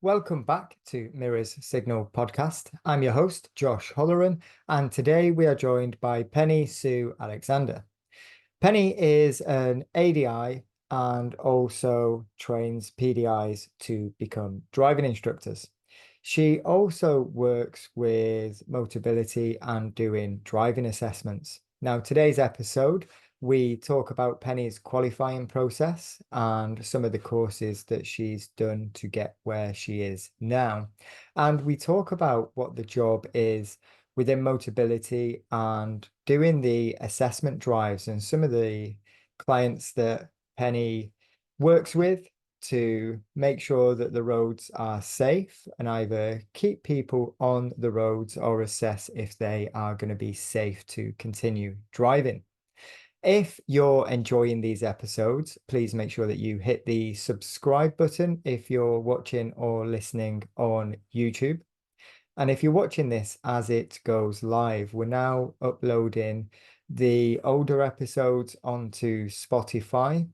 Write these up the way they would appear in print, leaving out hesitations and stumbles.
Welcome back to Mirror's Signal podcast. I'm your host, Josh Holleran, and today we are joined by Pennie Sue Alexander. Pennie is an ADI and also trains PDIs to become driving instructors. She also works with Motability and doing driving assessments. Now, today's episode, we talk about Pennie's qualifying process and some of the courses that she's done to get where she is now. And we talk about what the job is within Motability and doing the assessment drives and some of the clients that Pennie works with to make sure that the roads are safe and either keep people on the roads or assess if they are going to be safe to continue driving. If you're enjoying these episodes, please make sure that you hit the subscribe button if you're watching or listening on YouTube. And if you're watching this as it goes live, we're now uploading the older episodes onto Spotify.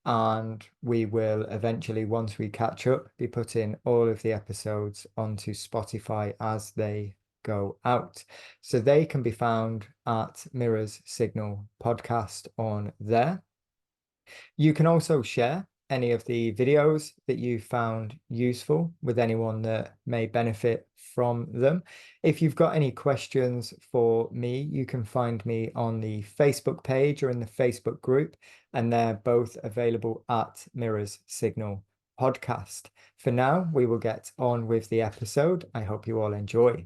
And we will eventually, once we catch up, be putting all of the episodes onto Spotify as they go out. So they can be found at Mirror's Signal Podcast on there. You can also share any of the videos that you found useful with anyone that may benefit from them. If you've got any questions for me, you can find me on the Facebook page or in the Facebook group, and they're both available at Mirror's Signal Podcast. For now, we will get on with the episode. I hope you all enjoy.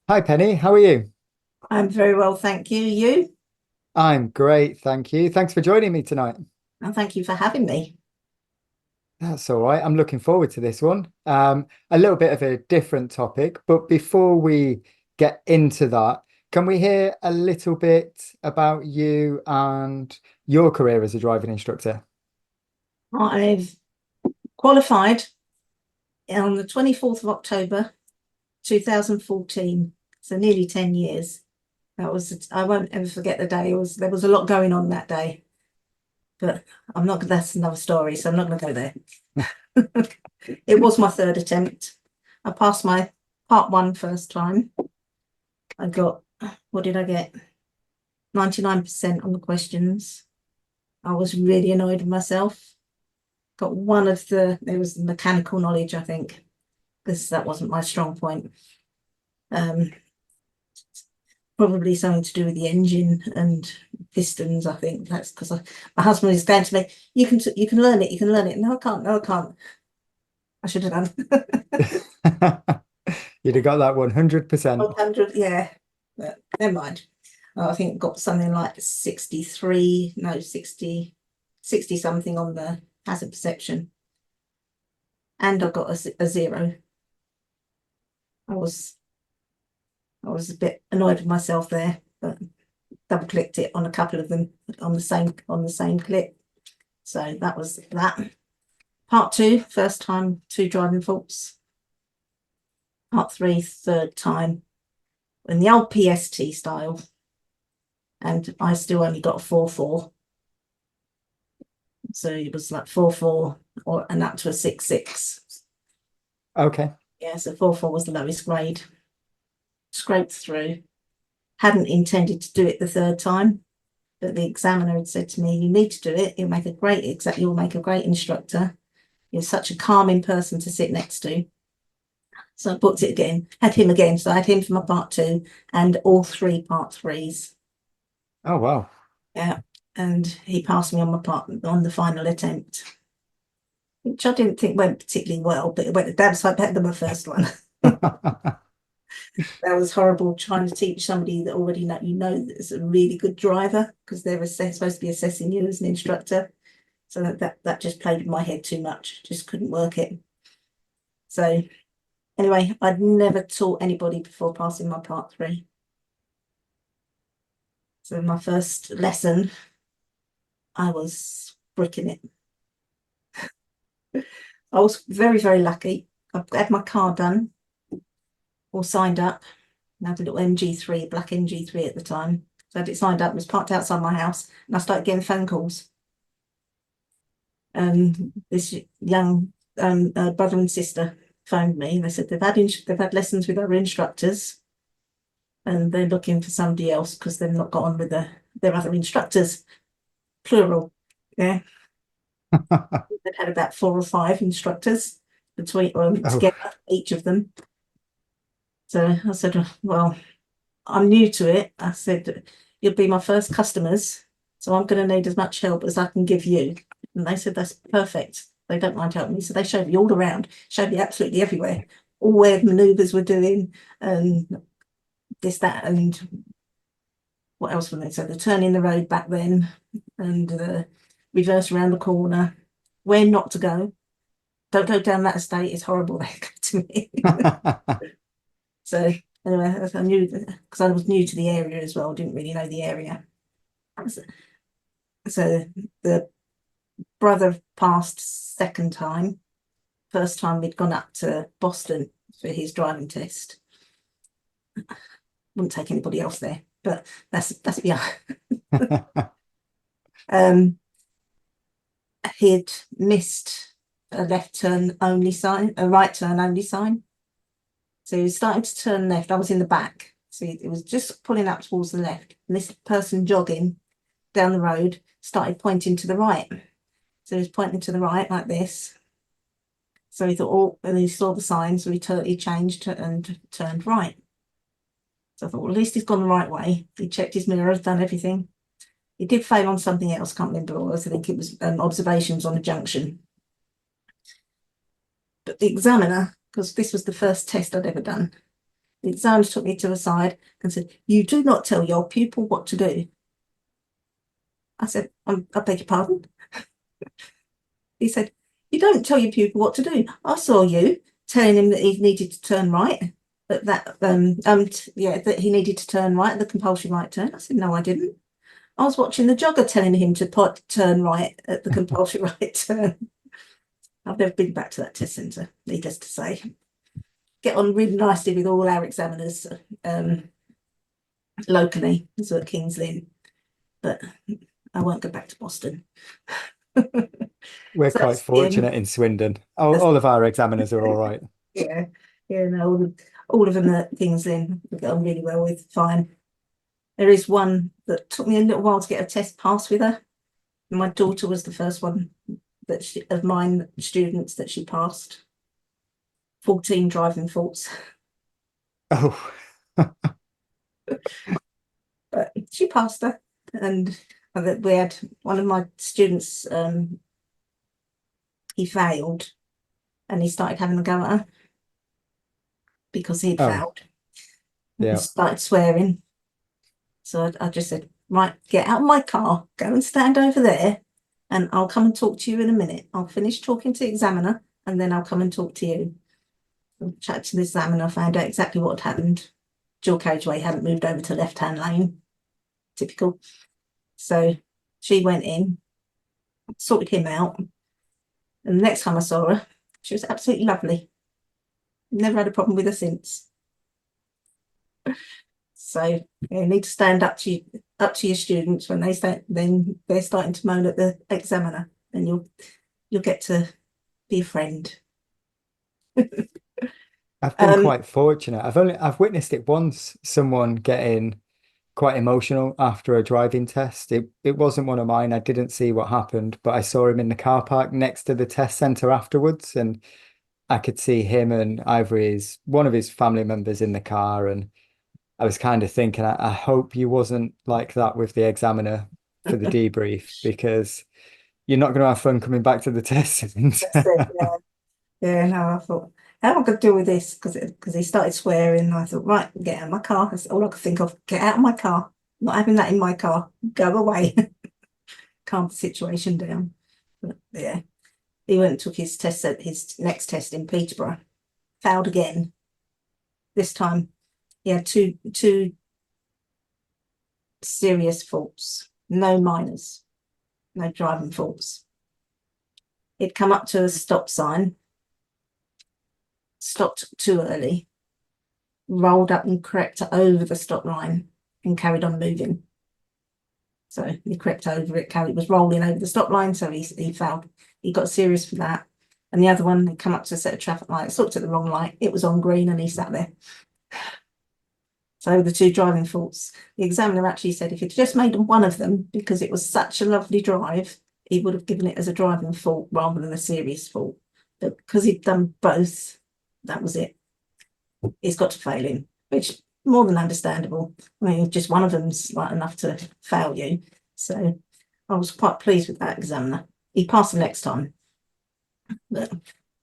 Hi, Pennie. How are you? I'm very well, thank you. You? I'm great, thank you. Thanks for joining me tonight. And thank you for having me. That's all right. I'm looking forward to this one. A little bit of a different topic, but before we get into that, can we hear a little bit about you and your career as a driving instructor? I've qualified on the 24th of October 2014, so nearly 10 years. I won't ever forget the day. There was a lot going on that day, but that's another story, so I'm not going to go there. It was my third attempt. I passed my part one first time. I got, what did I get? 99% on the questions. I was really annoyed with myself. Got there was mechanical knowledge, I think, because that wasn't my strong point. Probably something to do with the engine and pistons. I think that's because my husband is going to me, you can learn it, you can learn it. No, I can't. I should have done. You'd have got that 100%. 100, yeah, but never mind. I think I got something like 60 something on the hazard perception, and I got a 0. I was a bit annoyed with myself there, but double clicked it on a couple of them on the same click. So that was that. Part 2, first time, 2 driving faults. Part 3, third time, in the old PST style, and I still only got a 4-4. So it was like 4-4 and up to a 6-6. Okay. Yeah, so 4-4 was the lowest grade. Scraped through. Hadn't intended to do it the third time, but the examiner had said to me, you need to do it. You'll make a great instructor. You're such a calming person to sit next to. So I booked it again, had him again. So I had him for my part 2 and all 3 part 3s. Oh, wow. Yeah. And he passed me on the final attempt, which I didn't think went particularly well, but it went a damn sight better than my first one. That was horrible, trying to teach somebody that already that's a really good driver, because they're supposed to be assessing you as an instructor. So that just played in my head too much. Just couldn't work it. So anyway, I'd never taught anybody before passing my part 3. So my first lesson, I was bricking it. I was very, very lucky. I had my car done, all signed up. I had a little MG3, black MG3 at the time. So I had it signed up, it was parked outside my house, and I started getting phone calls. This young brother and sister phoned me. They said they've had lessons with other instructors, and they're looking for somebody else because they've not got on with their other instructors, plural. Yeah, they've had about 4 or 5 instructors between together, each of them. So I said, well, I'm new to it. I said, you'll be my first customers, so I'm going to need as much help as I can give you. And they said, that's perfect. They don't mind helping me. So they showed me all around, showed me absolutely everywhere, all where manoeuvres were doing, and this, that, and what else were they? So the turn in the road back then, and the reverse around the corner, where not to go. Don't go down that estate, it's horrible, they go to me. So anyway, I knew, because I was new to the area as well, didn't really know the area. So the brother passed second time. First time we'd gone up to Boston for his driving test. Wouldn't take anybody else there, but that's yeah. He'd missed a left turn only sign, a right turn only sign. So he was starting to turn left. I was in the back. So it was just pulling up towards the left. And this person jogging down the road started pointing to the right. So he was pointing to the right like this. So he thought, oh, and he saw the sign. So he changed and turned right. So I thought, well, at least he's gone the right way. He checked his mirrors, done everything. He did fail on something else, can't remember what it was. I think it was observations on a junction. But the examiner, because this was the first test I'd ever done, the examiner took me to the side and said, you do not tell your pupil what to do. I said, I beg your pardon. He said, you don't tell your pupil what to do. I saw you telling him that he needed to turn right, that he needed to turn right, the compulsory right turn. I said, no, I didn't. I was watching the jogger telling him to turn right at the compulsory right turn. I've never been back to that test centre, needless to say. Get on really nicely with all our examiners locally, so at King's Lynn, but I won't go back to Boston. We're So quite fortunate in Swindon. All of our examiners are all right. Yeah, no, all of them at King's Lynn we get on really well with, fine. There is one that took me a little while to get a test pass with her. My daughter was the first one of mine students that she passed. 14 driving faults. Oh, But she passed her, and we had one of my students, he failed, and he started having a go at her because he'd failed. Yeah. He started swearing. So I just said, right, get out of my car, go and stand over there, and I'll come and talk to you in a minute. I'll finish talking to the examiner, and then I'll come and talk to you. I chatted to the examiner, found out exactly what had happened. Dual carriageway hadn't moved over to left-hand lane. Typical. So she went in, sorted him out, and the next time I saw her, she was absolutely lovely. Never had a problem with her since. So you need to stand up to your students when then they're starting to moan at the examiner, and you'll get to be a friend. I've been quite fortunate. I've witnessed it once, someone getting quite emotional after a driving test. It wasn't one of mine. I didn't see what happened, but I saw him in the car park next to the test centre afterwards, and I could see him and either one of his family members in the car, and I was kind of thinking, I hope you wasn't like that with the examiner for the debrief, because you're not going to have fun coming back to the test. That's it, yeah. No, I thought, how am I going to deal with this? Because he started swearing, and I thought, right, get out of my car. That's all I could think of. Get out of my car. Not having that in my car. Go away. Calm the situation down. But yeah, he went and took his next test in Peterborough. Failed again. This time, he had two serious faults. No minors. No driving faults. He'd come up to a stop sign, stopped too early, rolled up and crept over the stop line and carried on moving. So he crept over it, was rolling over the stop line, so he failed. He got serious for that. And the other one, he come up to a set of traffic lights, looked at the wrong light. It was on green and he sat there. So the 2 driving faults. The examiner actually said if he'd just made one of them, because it was such a lovely drive, he would have given it as a driving fault rather than a serious fault. But because he'd done both, that was it. He's got to fail him, which more than understandable. I mean, just one of them's like enough to fail you. So I was quite pleased with that examiner. He passed the next time. But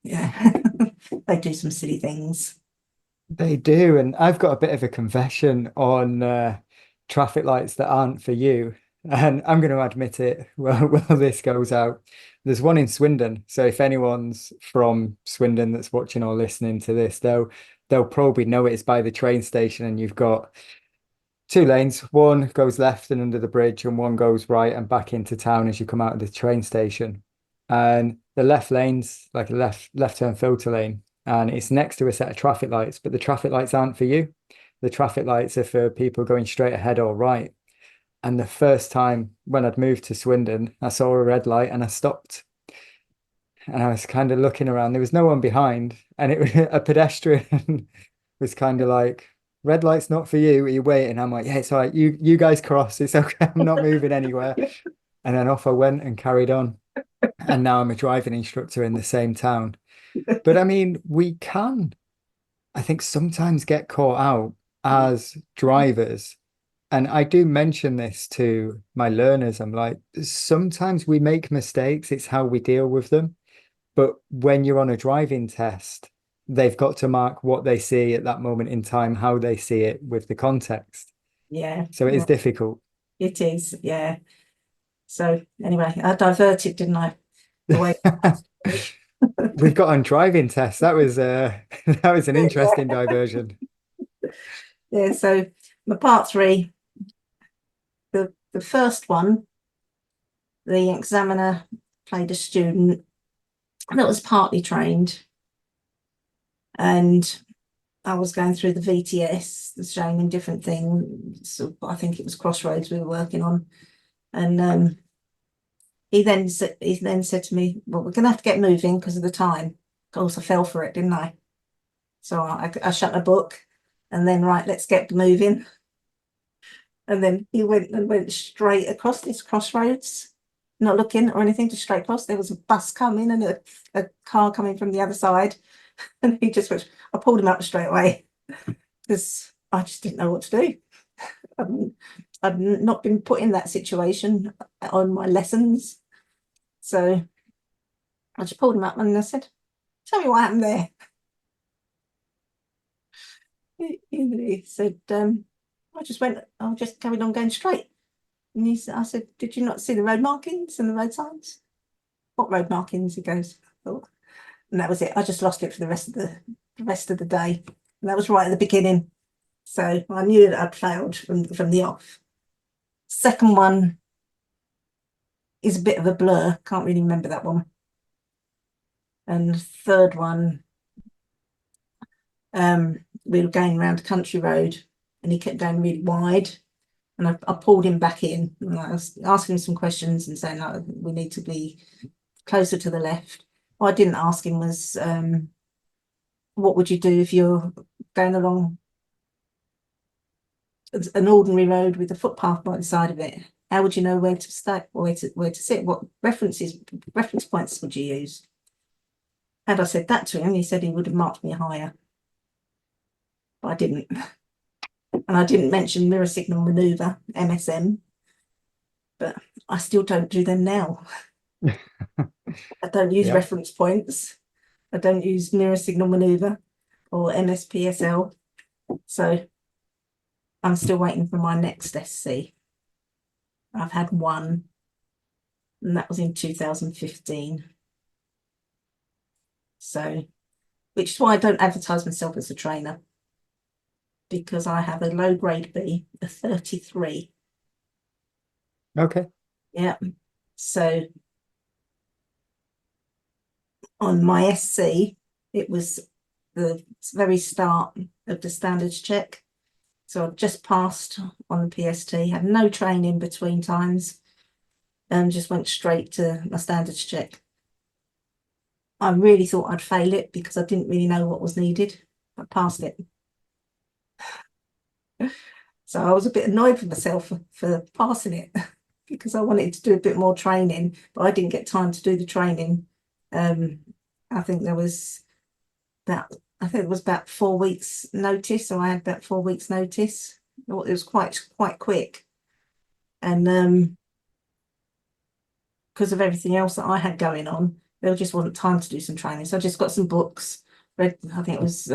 yeah, they do some silly things. They do, and I've got a bit of a confession on traffic lights that aren't for you. And I'm going to admit it well this goes out. There's one in Swindon. So if anyone's from Swindon that's watching or listening to this, they'll probably know it's by the train station, and you've got 2 lanes. One goes left and under the bridge, and one goes right and back into town as you come out of the train station. And the left lane's like a left turn filter lane, and it's next to a set of traffic lights, but the traffic lights aren't for you. The traffic lights are for people going straight ahead or right. And the first time when I'd moved to Swindon, I saw a red light and I stopped. And I was kind of looking around. There was no one behind, and it was a pedestrian was kind of like, "Red light's not for you. Are you waiting?" I'm like, "Yeah, it's all right. You guys cross. It's okay. I'm not moving anywhere." And then off I went and carried on. And now I'm a driving instructor in the same town. But I mean, we can, I think, sometimes get caught out as drivers. And I do mention this to my learners. I'm like, sometimes we make mistakes. It's how we deal with them. But when you're on a driving test, they've got to mark what they see at that moment in time, how they see it with the context. Yeah, So it is difficult. it is. Yeah. So anyway, I diverted, didn't I? Away. We've got on driving tests. That was that was an interesting diversion. Yeah. So the part 3, the first one, the examiner played a student that was partly trained, and I was going through the VTS, showing him different things. So I think it was Crossroads we were working on, and he then said to me, "Well, we're going to have to get moving because of the time." Of course, I fell for it, didn't I? So I shut my book, and then right, let's get moving. And then he went straight across this crossroads, not looking or anything, just straight across. There was a bus coming and a car coming from the other side. And he just went, I pulled him up straight away because I just didn't know what to do. I'd not been put in that situation on my lessons. So I just pulled him up and I said, "Tell me what happened there." He said, I just carried on going straight. And I said, "Did you not see the road markings and the road signs?" "What road markings?" He goes, "Oh." And that was it. I just lost it for the rest of the day. And that was right at the beginning. So I knew that I'd failed from the off. Second one is a bit of a blur. Can't really remember that one. And the third one, we were going around a country road and he kept going really wide. And I pulled him back in and I was asking him some questions and saying, "Oh, we need to be closer to the left." What I didn't ask him was, what would you do if you're going along an ordinary road with a footpath by the side of it? How would you know where to stay, or where to sit? What reference points would you use? And I said that to him, he said he would have marked me higher. But I didn't. And I didn't mention mirror signal maneuver, MSM, but I still don't do them now. I don't use reference points. I don't use mirror signal maneuver or MSPSL. So I'm still waiting for my next SC. I've had one, and that was in 2015. So, which is why I don't advertise myself as a trainer, because I have a low grade B, a 33. Okay. Yeah. So on my SC, it was the very start of the standards check. So I've just passed on the PST, had no training between times, and just went straight to my standards check. I really thought I'd fail it because I didn't really know what was needed. I passed it. So I was a bit annoyed with myself for passing it because I wanted to do a bit more training, but I didn't get time to do the training. I think there was about 4 weeks notice, so I had about 4 weeks notice. It was quite quick, and because of everything else that I had going on, there just wasn't time to do some training. So I just got some books, read. I think it was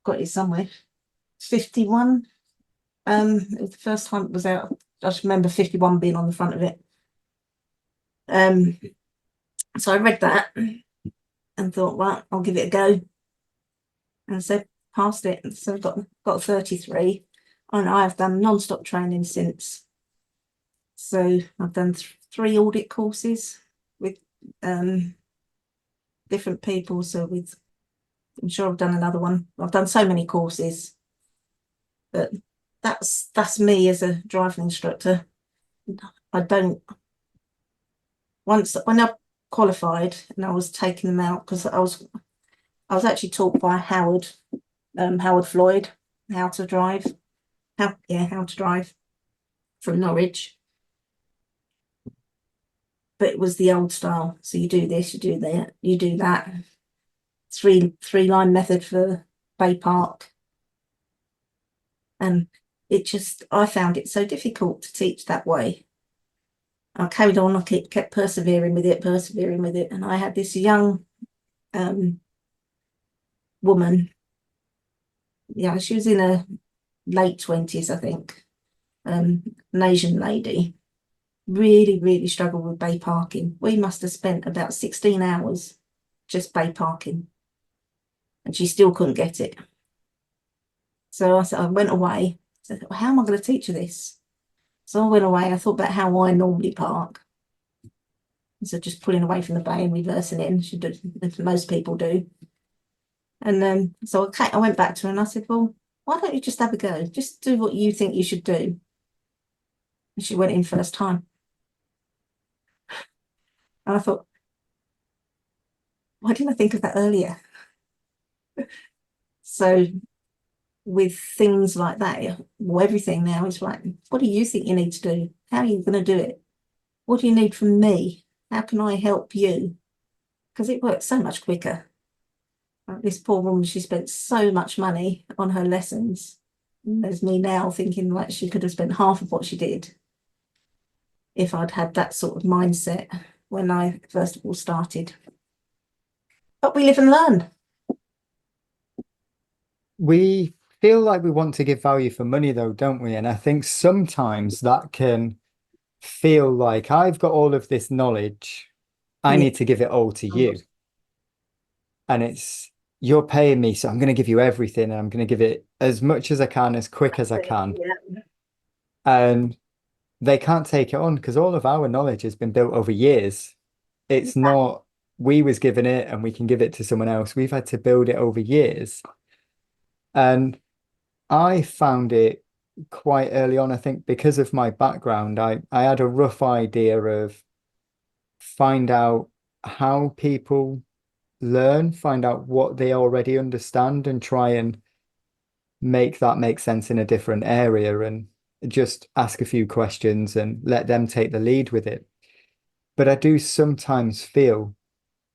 got it somewhere. 51. It was the first time it was out. I just remember 51 being on the front of it. So I read that and thought, well, I'll give it a go. And so passed it. And so got 33. And I have done non-stop training since. So I've done 3 audit courses with different people. So I'm sure I've done another one. I've done so many courses, but that's me as a driving instructor. I don't. When I qualified and I was taking them out, because I was actually taught by Howard Floyd how to drive, how to drive from Norwich. But it was the old style. So you do this, you do that, you do that. Three line method for Bay Park. And I found it so difficult to teach that way. I carried on, I kept persevering with it. And I had this young woman. Yeah, she was in her late 20s, I think. An Asian lady. Really, really struggled with bay parking. We must have spent about 16 hours just bay parking. And she still couldn't get it. So I went away. I said, well, how am I going to teach her this? So I went away. I thought about how I normally park. So just pulling away from the bay and reversing it, as most people do. And then so I went back to her and I said, well, why don't you just have a go? Just do what you think you should do. And she went in first time. And I thought, why didn't I think of that earlier? So with things like that, well, everything now is like, what do you think you need to do? How are you going to do it? What do you need from me? How can I help you? Because it works so much quicker. This poor woman, she spent so much money on her lessons. There's me now thinking like she could have spent half of what she did if I'd had that sort of mindset when I first of all started. But we live and learn. We feel like we want to give value for money though, don't we? And I think sometimes that can feel like I've got all of this knowledge. I need to give it all to you. And you're paying me, so I'm going to give you everything and I'm going to give it as much as I can, as quick as I can. Yeah. And they can't take it on because all of our knowledge has been built over years. It's not we was given it and we can give it to someone else. We've had to build it over years. And I found it quite early on, I think, because of my background, I had a rough idea of find out how people learn, find out what they already understand and try and make that make sense in a different area and just ask a few questions and let them take the lead with it. But I do sometimes feel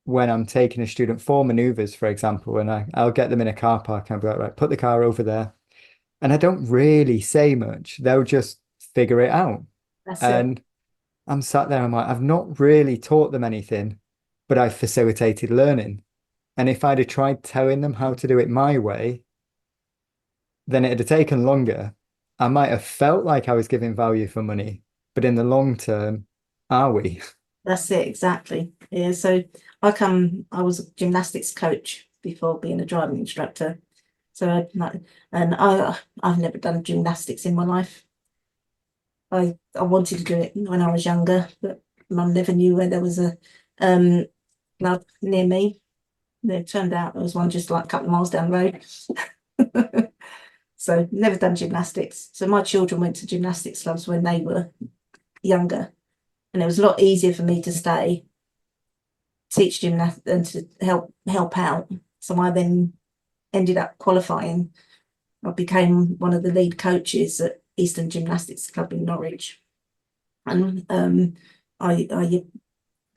when I'm taking a student for maneuvers, for example, and I'll get them in a car park and I'll be like, right, put the car over there. And I don't really say much. They'll just figure it out. And I'm sat there, I'm like, I've not really taught them anything, but I've facilitated learning. And if I'd have tried telling them how to do it my way, then it'd have taken longer. I might have felt like I was giving value for money, but in the long term, are we? That's it, exactly. Yeah, so I was a gymnastics coach before being a driving instructor. So I've never done gymnastics in my life. I wanted to do it when I was younger, but Mum never knew where there was a club near me. It turned out there was one just like a couple of miles down the road. So never done gymnastics. So my children went to gymnastics clubs when they were younger. and it was a lot easier for me to stay, teach gymnastics and to help out. So I then ended up qualifying. I became one of the lead coaches at Eastern Gymnastics Club in Norwich, and I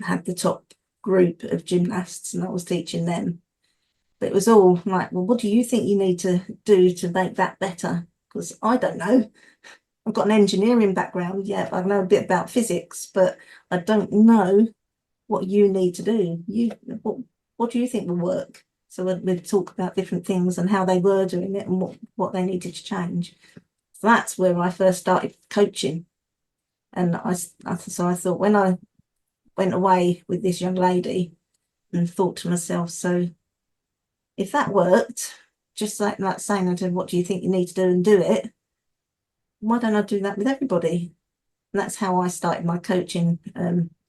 had the top group of gymnasts, and I was teaching them. But it was all like, well, what do you think you need to do to make that better? Because I don't know. I've got an engineering background, yeah, I know a bit about physics, but I don't know what you need to do. What do you think will work? So we'd talk about different things and how they were doing it and what they needed to change. So that's where I first started coaching. And so I thought, when I went away with this young lady, and thought to myself, so if that worked, just like saying, I said, what do you think you need to do, and do it, why don't I do that with everybody? And that's how I started my coaching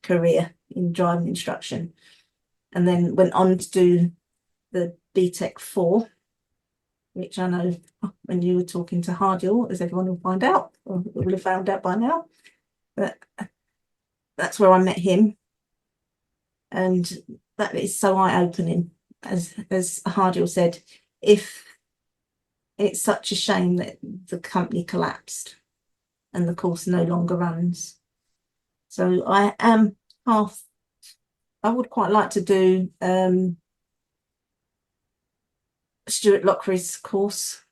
career in driving instruction, and then went on to do the BTEC 4, which I know when you were talking to Hardiel, as everyone will find out, or will have found out by now, but that's where I met him. And that is so eye-opening. As Hardiel said, if it's such a shame that the company collapsed and the course no longer runs. So I would quite like to do Stuart Lockry's course.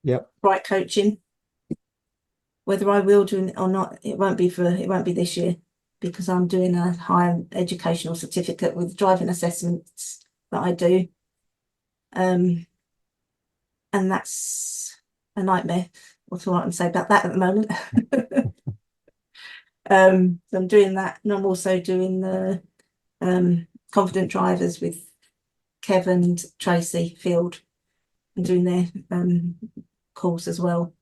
Yep. Right coaching. Whether I will do it or not, it won't be this year, because I'm doing a higher educational certificate with driving assessments that I do. And that's a nightmare. What's all I can say about that at the moment? So I'm doing that, and I'm also doing the confident drivers with Kev and Tracy Field, and doing their course as well.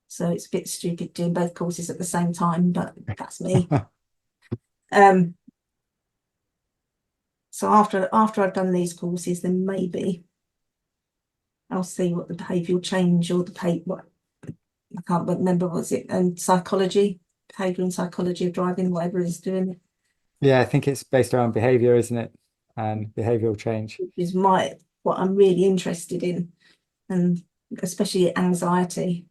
So it's a bit stupid doing both courses at the same time, but that's me. So after I've done these courses, then maybe I'll see what the behavioural change, or what I can't remember, was it, and psychology, behaviour and psychology of driving, whatever is doing it. Yeah, I think it's based around behavior, isn't it? And behavioral change. Which is what I'm really interested in, and especially anxiety.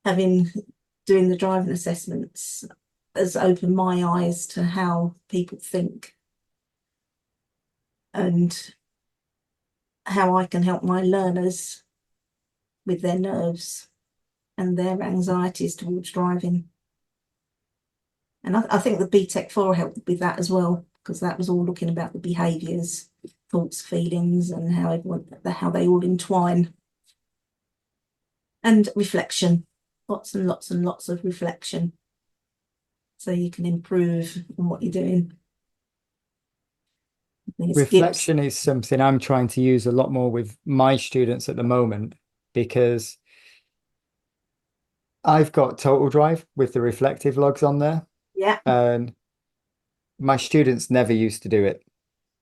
Doing the driving assessments has opened my eyes to how people think, and how I can help my learners with their nerves and their anxieties towards driving. And I think the BTEC 4 helped with that as well, because that was all looking about the behaviours, thoughts, feelings, and how they all entwine. And reflection, lots and lots and lots of reflection, so you can improve on what you're doing. Reflection is something I'm trying to use a lot more with my students at the moment, because I've got Total Drive with the reflective logs on there. Yeah. And my students never used to do it.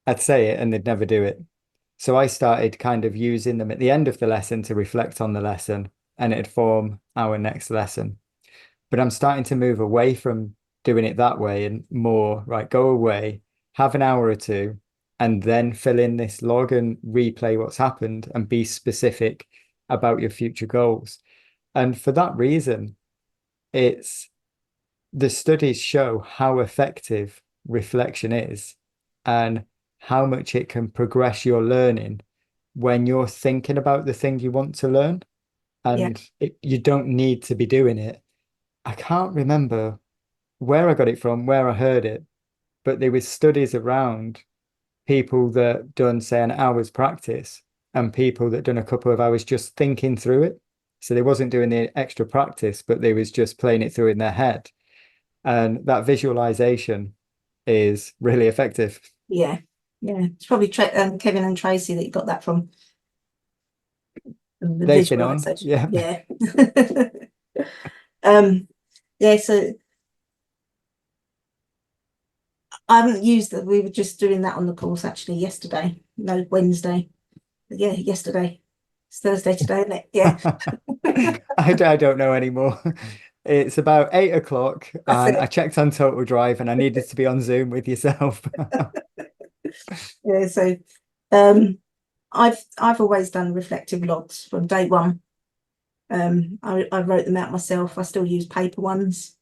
I'd say it and they'd never do it. So I started kind of using them at the end of the lesson to reflect on the lesson, and it'd form our next lesson. But I'm starting to move away from doing it that way, and more, right, go away, have an hour or two, and then fill in this log and replay what's happened and be specific about your future goals. And for that reason, the studies show how effective reflection is, and how much it can progress your learning when you're thinking about the thing you want to learn. And you don't need to be doing it. I can't remember where I got it from, where I heard it, but there was studies around people that done, say, an hour's practice, and people that done a couple of hours just thinking through it. So they wasn't doing the extra practice, but they was just playing it through in their head. And that visualization is really effective. Yeah. It's probably Kevin and Tracy that you got that from. The They've been on, yeah. So I haven't used that. We were just doing that on the course actually yesterday. No, Wednesday. Yeah, yesterday. It's Thursday today, isn't it? Yeah. I don't know anymore. It's about 8 o'clock, That's and I it. checked on Total Drive, and I needed to be on Zoom with yourself. Yeah, so um, I've always done reflective logs from day one. I wrote them out myself. I still use paper ones.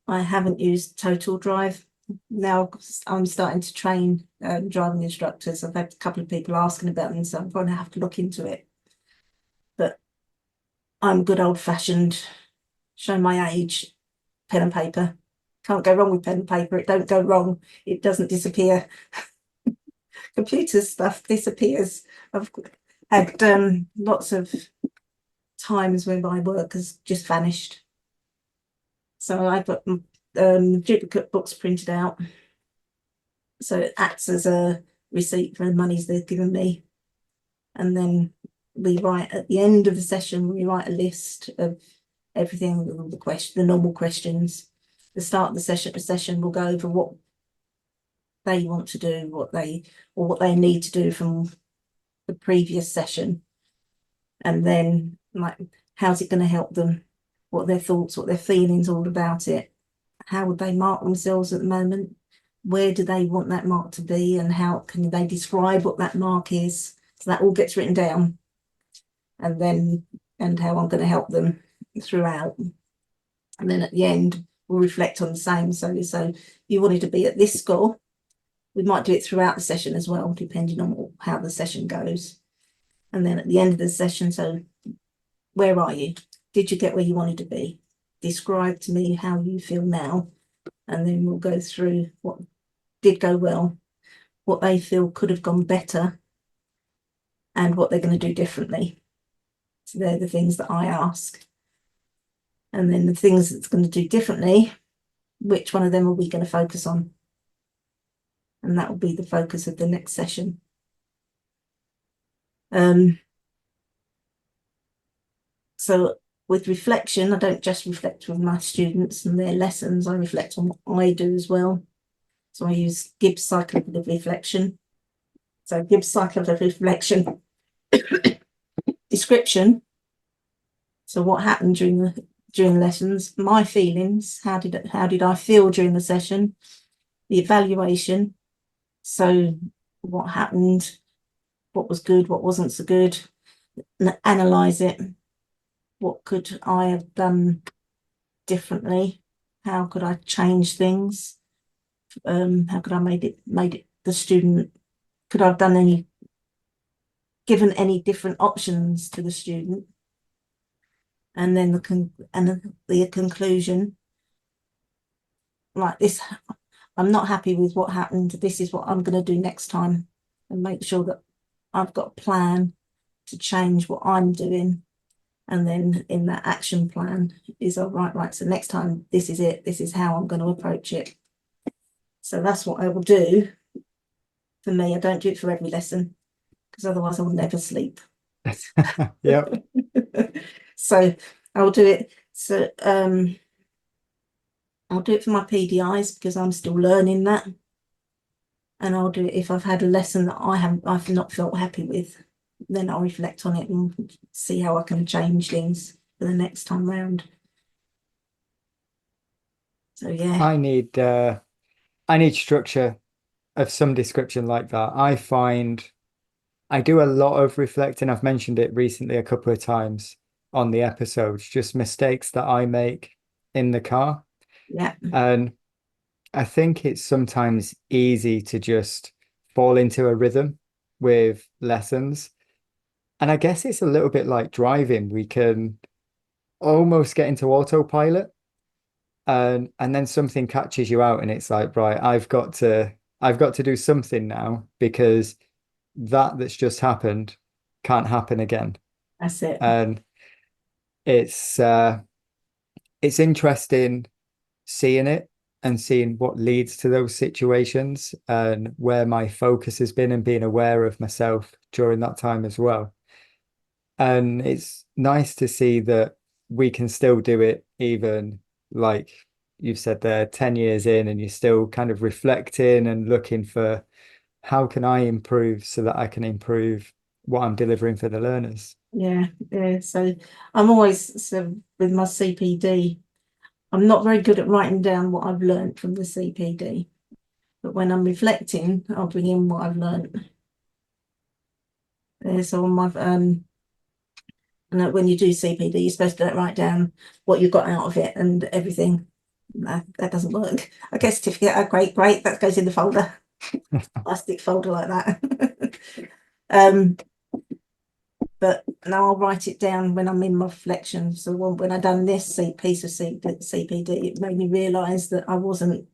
I haven't used Total Drive. Now I'm starting to train driving instructors. I've had a couple of people asking about them, so I'm going to have to look into it. But I'm good old fashioned, show my age, pen and paper. Can't go wrong with pen and paper. It don't go wrong. It doesn't disappear. Computer stuff disappears. I've had lots of times when my work has just vanished. So I've got duplicate books printed out. So it acts as a receipt for the monies they've given me. And then we write at the end of the session, we write a list of everything, all the normal questions. The start of the session will go over what they want to do, what they need to do from the previous session. And then like, how's it going to help them? What their thoughts, what their feelings all about it? How would they mark themselves at the moment? Where do they want that mark to be? And how can they describe what that mark is? So that all gets written down. And how I'm going to help them throughout. And then at the end, we'll reflect on the same. So you wanted to be at this score. We might do it throughout the session as well, depending on how the session goes. And then at the end of the session, so where are you? Did you get where you wanted to be? Describe to me how you feel now. And then we'll go through what did go well, what they feel could have gone better, and what they're going to do differently. So they're the things that I ask. And then the things that's going to do differently, which one of them are we going to focus on? And that will be the focus of the next session. So with reflection, I don't just reflect with my students and their lessons, I reflect on what I do as well. So I use Gibbs cycle of reflection. So Gibbs cycle of reflection description. So what happened during lessons, my feelings, how did I feel during the session, the evaluation. So what happened, what was good, what wasn't so good, analyze it. What could I have done differently? How could I change things? How could I made it the student? Could I have given any different options to the student? And then the conclusion, like this, I'm not happy with what happened. This is what I'm going to do next time, and make sure that I've got a plan to change what I'm doing. And then in that action plan is, all right, so next time, this is it. This is how I'm going to approach it. So that's what I will do. For me, I don't do it for every lesson, because otherwise I will never sleep. Yep. So I'll do it. So I'll do it for my PDIs because I'm still learning that. And I'll do it if I've had a lesson that I've not felt happy with. Then I'll reflect on it and see how I can change things for the next time round. So yeah. I need structure of some description like that. I find I do a lot of reflecting. I've mentioned it recently a couple of times on the episodes, just mistakes that I make in the car. Yeah. And I think it's sometimes easy to just fall into a rhythm with lessons. And I guess it's a little bit like driving. We can almost get into autopilot, and then something catches you out and it's like, right, I've got to do something now, because that's just happened can't happen again. That's it. And it's it's interesting seeing it and seeing what leads to those situations and where my focus has been, and being aware of myself during that time as well. And it's nice to see that we can still do it, even like you've said there, 10 years in, and you're still kind of reflecting and looking for how can I improve so that I can improve what I'm delivering for the learners. Yeah, yeah. So I'm always with my CPD. I'm not very good at writing down what I've learned from the CPD, but when I'm reflecting, I'll bring in what I've learned. So on my and when you do CPD, you're supposed to write down what you got out of it and everything. That doesn't work. I get a certificate. Oh, great, great. That goes in the folder, plastic folder like that. But now I'll write it down when I'm in my reflection. So when I done this piece of CPD, it made me realise that I wasn't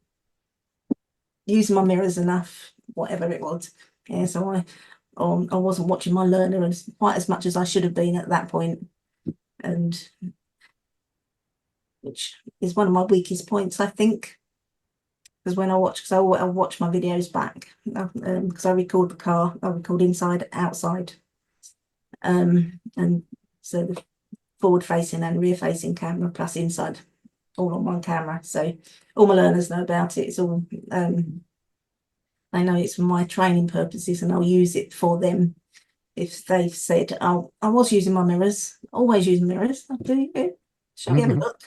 using my mirrors enough, whatever it was. Yeah, so I wasn't watching my learner quite as much as I should have been at that point, and which is one of my weakest points, I think. Because when I watch, because I watch my videos back, because I record the car, I record inside, outside, and so the forward facing and rear facing camera plus inside, all on one camera. So all my learners know about it. It's all I know it's for my training purposes, and I'll use it for them if they've said, "Oh, I was using my mirrors, always using mirrors." I'll do it. Shall we have a look?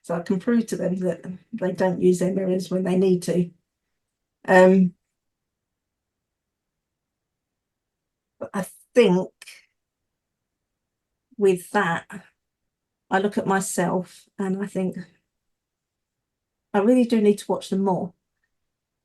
So I can prove to them that they don't use their mirrors when they need to. But I think with that, I look at myself and I think I really do need to watch them more.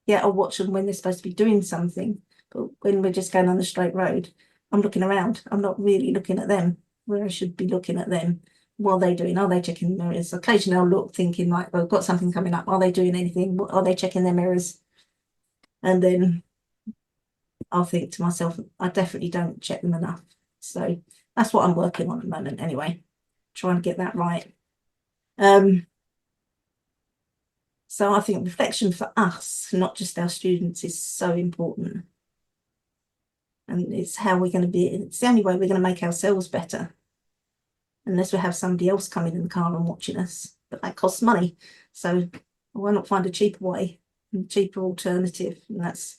Yeah, I'll watch them when they're supposed to be doing something, but when we're just going on the straight road, I'm looking around. I'm not really looking at them where I should be looking at them. What are they doing? Are they checking the mirrors? Occasionally I'll look thinking like, well, I've got something coming up. Are they doing anything? Are they checking their mirrors? And then I'll think to myself, I definitely don't check them enough. So that's what I'm working on at the moment anyway, trying to get that right. So I think reflection for us, not just our students, is so important. And it's how we're going to be, it's the only way we're going to make ourselves better, unless we have somebody else coming in the car and watching us. But that costs money. So why not find a cheaper way, a cheaper alternative? And that's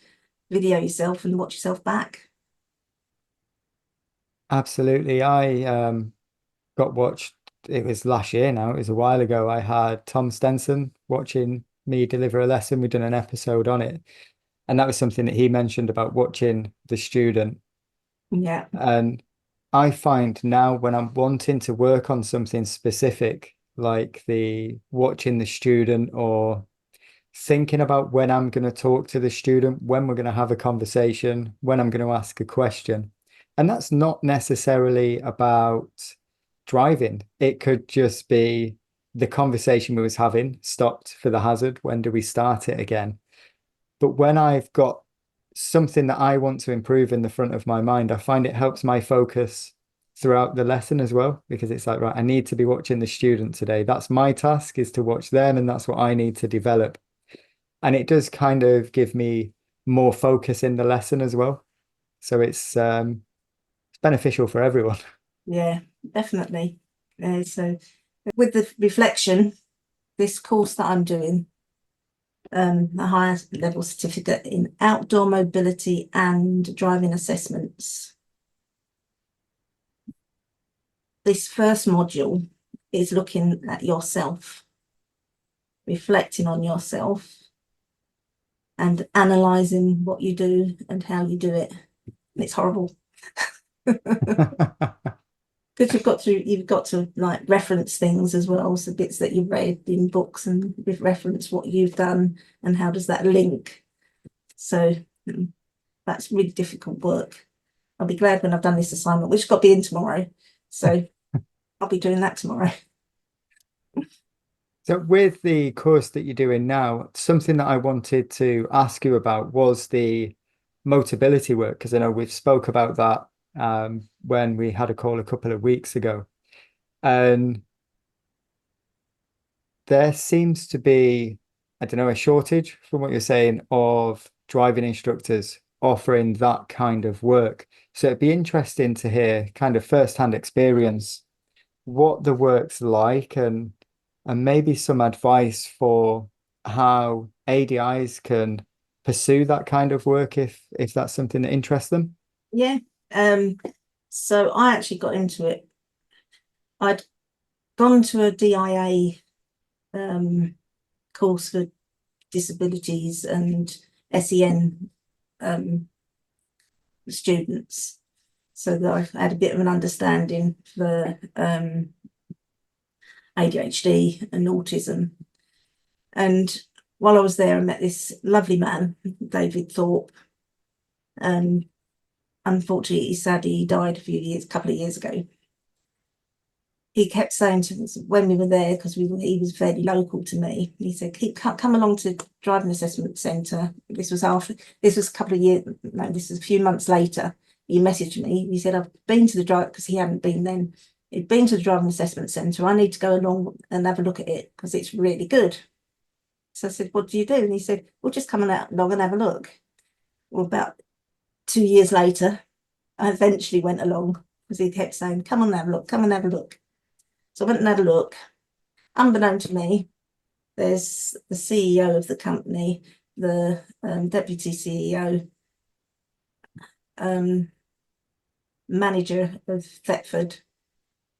video yourself and watch yourself back. Absolutely. I got watched, it was last year now, it was a while ago. I had Tom Stenson watching me deliver a lesson. We'd done an episode on it. And that was something that he mentioned about watching the student. Yeah. And I find now when I'm wanting to work on something specific, like the watching the student or thinking about when I'm going to talk to the student, when we're going to have a conversation, when I'm going to ask a question. And that's not necessarily about driving. It could just be the conversation we was having stopped for the hazard. When do we start it again? But when I've got something that I want to improve in the front of my mind, I find it helps my focus throughout the lesson as well, because it's like, right, I need to be watching the student today. That's my task, is to watch them, and that's what I need to develop. And it does kind of give me more focus in the lesson as well. So it's beneficial for everyone. Yeah, definitely. So with the reflection, this course that I'm doing, a higher level certificate in outdoor mobility and driving assessments. This first module is looking at yourself, reflecting on yourself and analysing what you do and how you do it. And it's horrible. Because you've got to like reference things as well, so bits that you've read in books and reference what you've done and how does that link. So that's really difficult work. I'll be glad when I've done this assignment, which got to be in tomorrow. So I'll be doing that tomorrow. So with the course that you're doing now, something that I wanted to ask you about was the Motability work, because I know we've spoke about that when we had a call a couple of weeks ago. And there seems to be, I don't know, a shortage from what you're saying of driving instructors offering that kind of work. So it'd be interesting to hear kind of first-hand experience, what the work's like, and maybe some advice for how ADIs can pursue that kind of work if that's something that interests them. Yeah. So I actually got into it. I'd gone to a DIA course for disabilities and SEN students, so that I've had a bit of an understanding for ADHD and autism. And while I was there, I met this lovely man, David Thorpe. Unfortunately, sadly, he died a couple of years ago. He kept saying to us when we were there, because he was fairly local to me, he said, come along to the driving assessment centre. This was a couple of years, no, this was a few months later. He messaged me. He said, I've been to the drive, because he hadn't been then. He'd been to the driving assessment centre. I need to go along and have a look at it because it's really good. So I said, what do you do? And he said, well, just come along and have a look. Well, about 2 years later, I eventually went along because he kept saying, come on and have a look, come and have a look. So I went and had a look. Unbeknown to me, there's the CEO of the company, the deputy CEO, manager of Thetford,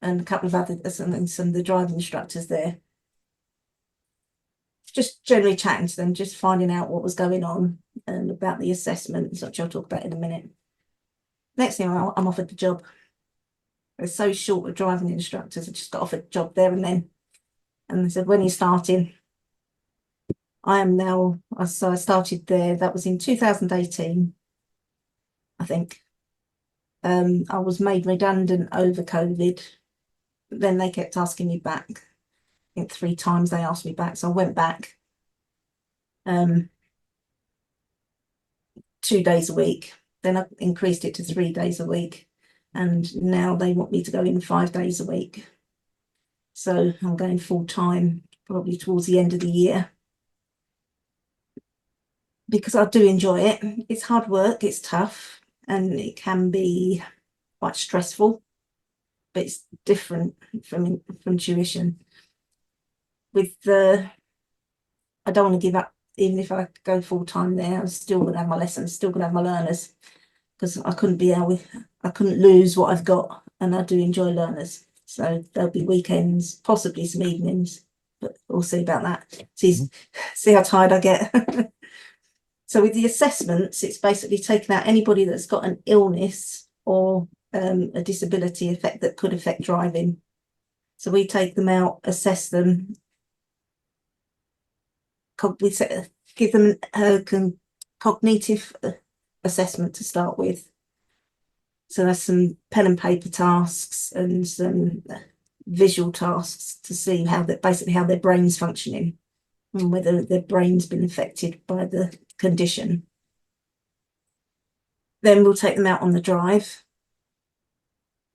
and a couple of others, and some of the driving instructors there. Just generally chatting to them, just finding out what was going on and about the assessments, which I'll talk about in a minute. Next thing I'm offered the job. I was so short of driving instructors, I just got offered a job there and then. And they said, when are you starting? So I started there, that was in 2018, I think. I was made redundant over COVID. Then they kept asking me back. I think 3 times they asked me back. So I went back 2 days a week. Then I increased it to 3 days a week. And now they want me to go in 5 days a week. So I'm going full time, probably towards the end of the year. Because I do enjoy it. It's hard work, it's tough, and it can be quite stressful, but it's different from tuition. I don't want to give up. Even if I go full time there, I'm still going to have my lessons, still going to have my learners, because I couldn't lose what I've got, and I do enjoy learners. So there'll be weekends, possibly some evenings, but we'll see about that. See how tired I get. So with the assessments, it's basically taking out anybody that's got an illness or a disability that could affect driving. So we take them out, assess them, give them a cognitive assessment to start with. So there's some pen and paper tasks and some visual tasks to see how their brain's functioning and whether their brain's been affected by the condition. Then we'll take them out on the drive.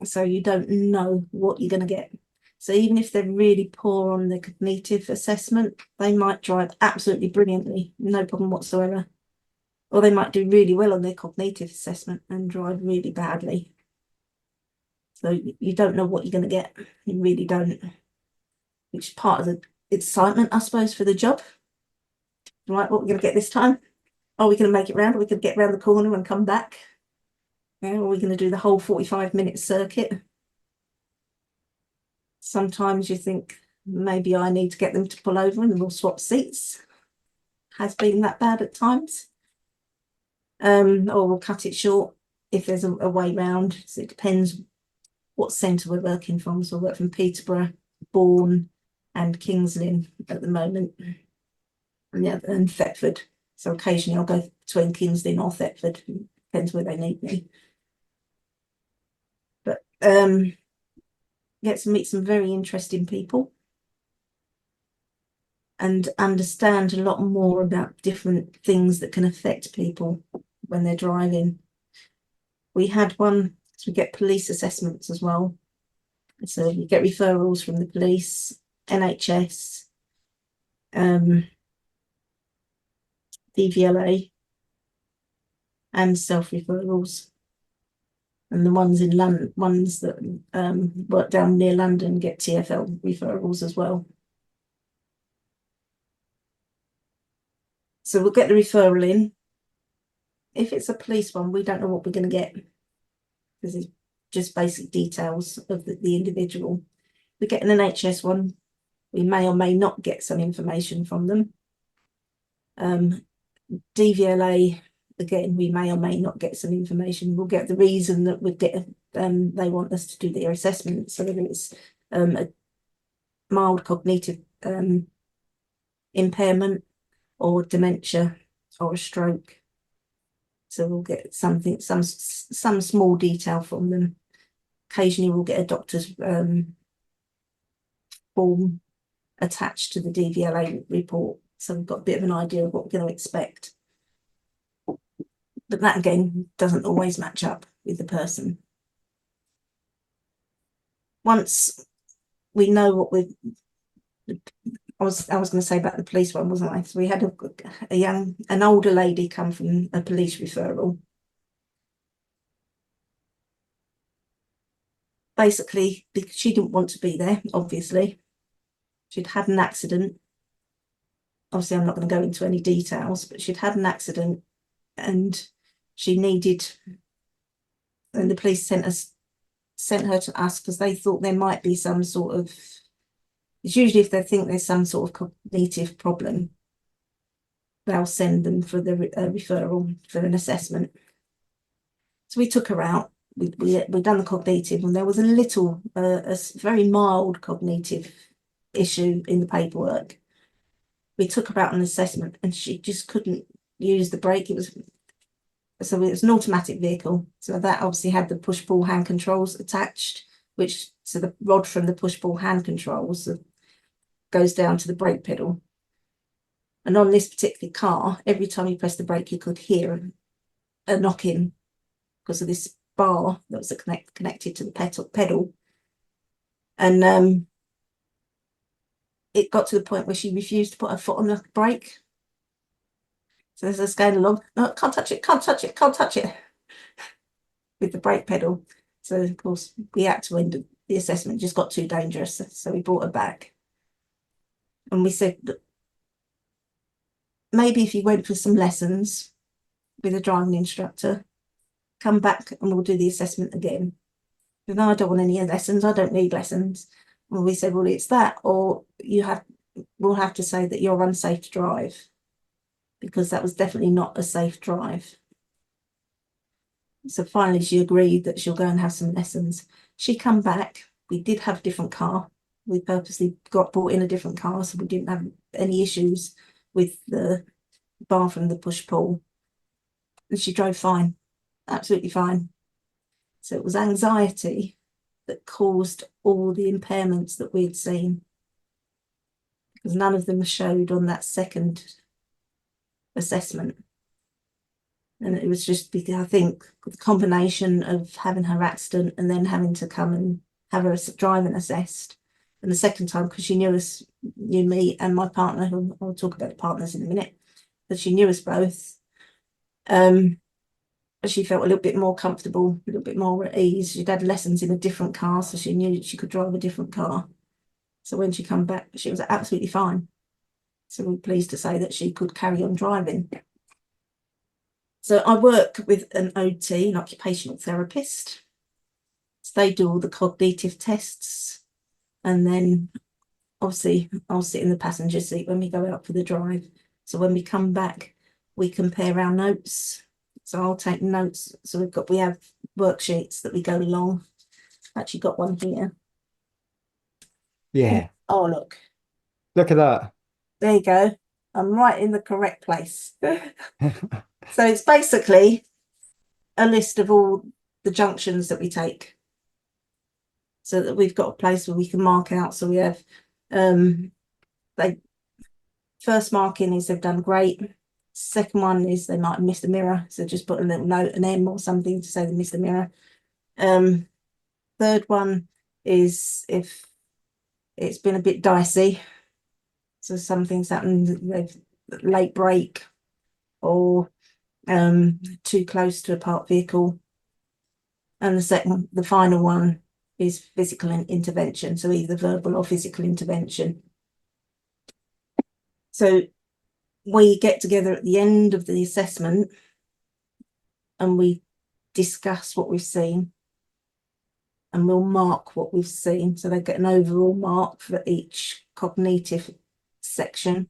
So you don't know what you're going to get. So even if they're really poor on the cognitive assessment, they might drive absolutely brilliantly, no problem whatsoever. Or they might do really well on their cognitive assessment and drive really badly. So you don't know what you're going to get. You really don't. Which is part of the excitement, I suppose, for the job. Right, what we're going to get this time? Are we going to make it round? Are we going to get round the corner and come back? Yeah, are we going to do the whole 45-minute circuit? Sometimes you think maybe I need to get them to pull over and we'll swap seats. Has been that bad at times. Or we'll cut it short if there's a way round. So it depends what centre we're working from. So I work from Peterborough, Bourne and Kings Lynn at the moment. And Thetford. So occasionally I'll go between Kings Lynn or Thetford. Depends where they need me. But get to meet some very interesting people and understand a lot more about different things that can affect people when they're driving. We had one, so we get police assessments as well. So you get referrals from the police, NHS, DVLA, and self-referrals. And the ones in London, ones that work down near London get TfL referrals as well. So we'll get the referral in. If it's a police one, we don't know what we're going to get because just basic details of the individual. We get an NHS one, we may or may not get some information from them. DVLA, again, we may or may not get some information. We'll get the reason that we'd get they want us to do their assessment. So whether it's a mild cognitive impairment or dementia or a stroke. So we'll get something, some small detail from them. Occasionally we'll get a doctor's form attached to the DVLA report. So we've got a bit of an idea of what we're going to expect. But that again doesn't always match up with the person. Once we know what we've, I was going to say about the police one, wasn't I? So we had an older lady come from a police referral. Basically, because she didn't want to be there, obviously. She'd had an accident. Obviously, I'm not going to go into any details, but she'd had an accident and she needed, and the police sent her to us because they thought there might be some sort of, it's usually if they think there's some sort of cognitive problem, they'll send them for the referral for an assessment. So we took her out. We'd done the cognitive, and there was a very mild cognitive issue in the paperwork. We took her out on an assessment, and she just couldn't use the brake. It was an automatic vehicle, so that obviously had the push-pull hand controls attached, so the rod from the push-pull hand controls goes down to the brake pedal. And on this particular car, every time you press the brake, you could hear a knocking because of this bar that was connected to the pedal. And it got to the point where she refused to put her foot on the brake. So as I was going along, no, can't touch it, can't touch it, can't touch it, with the brake pedal. So of course we had to end the assessment. It just got too dangerous, so we brought her back. And we said that maybe if you went for some lessons with a driving instructor, come back and we'll do the assessment again. But no, I don't want any lessons. I don't need lessons. And we said, well, it's that, or we'll have to say that you're unsafe to drive, because that was definitely not a safe drive. So finally she agreed that she'll go and have some lessons. She come back. We did have a different car. We purposely brought in a different car, so we didn't have any issues with the bar from the push-pull. And she drove fine, absolutely fine. So it was anxiety that caused all the impairments that we had seen, because none of them showed on that second assessment. And it was just because I think the combination of having her accident and then having to come and have her driving assessed, and the second time, because she knew me and my partner, who I'll talk about the partners in a minute, but she knew us both. She felt a little bit more comfortable, a little bit more at ease. She'd had lessons in a different car, so she knew she could drive a different car. So when she came back, she was absolutely fine. So we're pleased to say that she could carry on driving. So I work with an OT, an occupational therapist. So they do all the cognitive tests. And then obviously I'll sit in the passenger seat when we go out for the drive. So when we come back, we compare our notes. So I'll take notes. So we have worksheets that we go along. Actually got one here. Yeah. Oh, look. Look at that. There you go. I'm right in the correct place. So it's basically a list of all the junctions that we take, so that we've got a place where we can mark out. So we have first marking is they've done great. Second one is they might have missed a mirror, so just put a little note, an M or something to say they missed a mirror. Third one is if it's been a bit dicey, so something's happened, they've late break or too close to a parked vehicle. And the final one is physical intervention, so either verbal or physical intervention. So we get together at the end of the assessment and we discuss what we've seen. and we'll mark what we've seen. So they get an overall mark for each cognitive section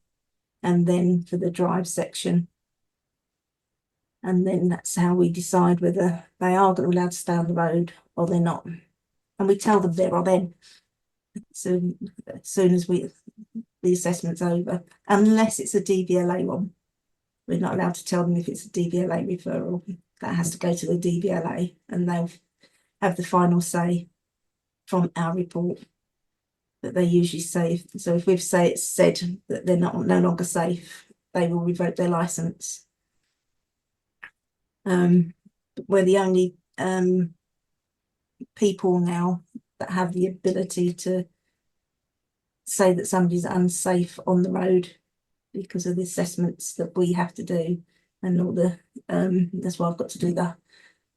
and then for the drive section. And then that's how we decide whether they are going to be allowed to stay on the road or they're not. And we tell them there or then. So as soon as the assessment's over, unless it's a DVLA one. We're not allowed to tell them if it's a DVLA referral. That has to go to the DVLA and they'll have the final say from our report that they usually say. So if we've said that they're no longer safe, they will revoke their licence. We're the only people now that have the ability to say that somebody's unsafe on the road because of the assessments that we have to do and all the that's why I've got to do the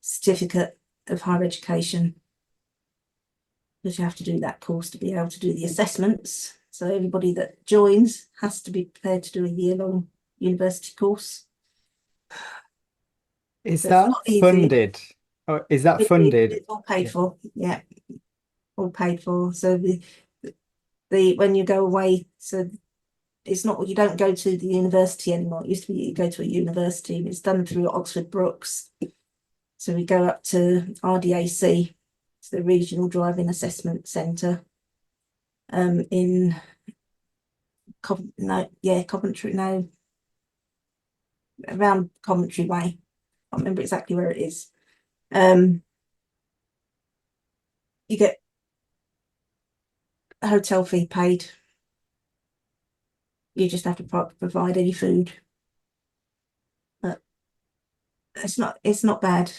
certificate of higher education, because you have to do that course to be able to do the assessments. So everybody that joins has to be prepared to do a year-long university course. Is that funded? Or is that funded? It's all paid for, yeah, all paid for. So the when you go away, so it's not, you don't go to the university anymore. It used to be you go to a university, and it's done through Oxford Brookes. So we go up to RDAC, it's the Regional Driving Assessment Centre, in Coventry, around Coventry Way. I can't remember exactly where it is. You get a hotel fee paid. You just have to provide any food. But it's not bad.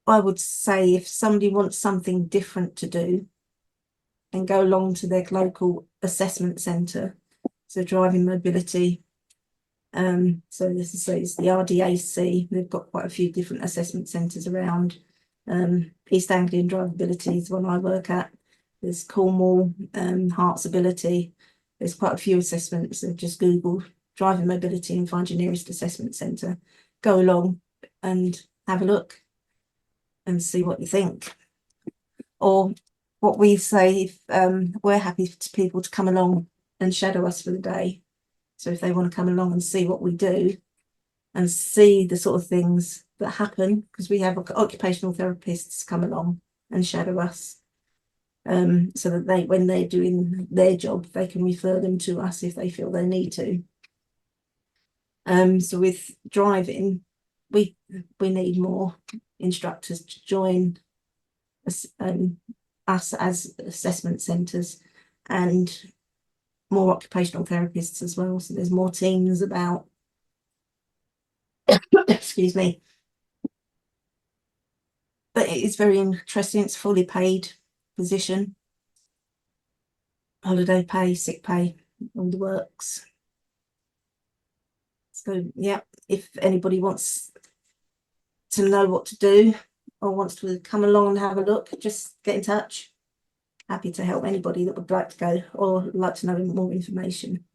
I would say if somebody wants something different to do, then go along to their local assessment centre. So driving mobility. So this is the RDAC. They've got quite a few different assessment centres around. East Anglian Drivability is one I work at. There's Cornwall, Hearts Ability. There's quite a few assessments. So just Google driving mobility and find your nearest assessment centre. Go along and have a look and see what you think. Or what we say, if we're happy for people to come along and shadow us for the day. So if they want to come along and see what we do and see the sort of things that happen, because we have occupational therapists come along and shadow us, so that when they're doing their job, they can refer them to us if they feel they need to. So with driving, we need more instructors to join us as assessment centres, and more occupational therapists as well. So there's more teams about. Excuse me. But it is very interesting. It's a fully paid position. Holiday pay, sick pay, all the works. So yeah, if anybody wants to know what to do or wants to come along and have a look, just get in touch. Happy to help anybody that would like to go or like to know more information.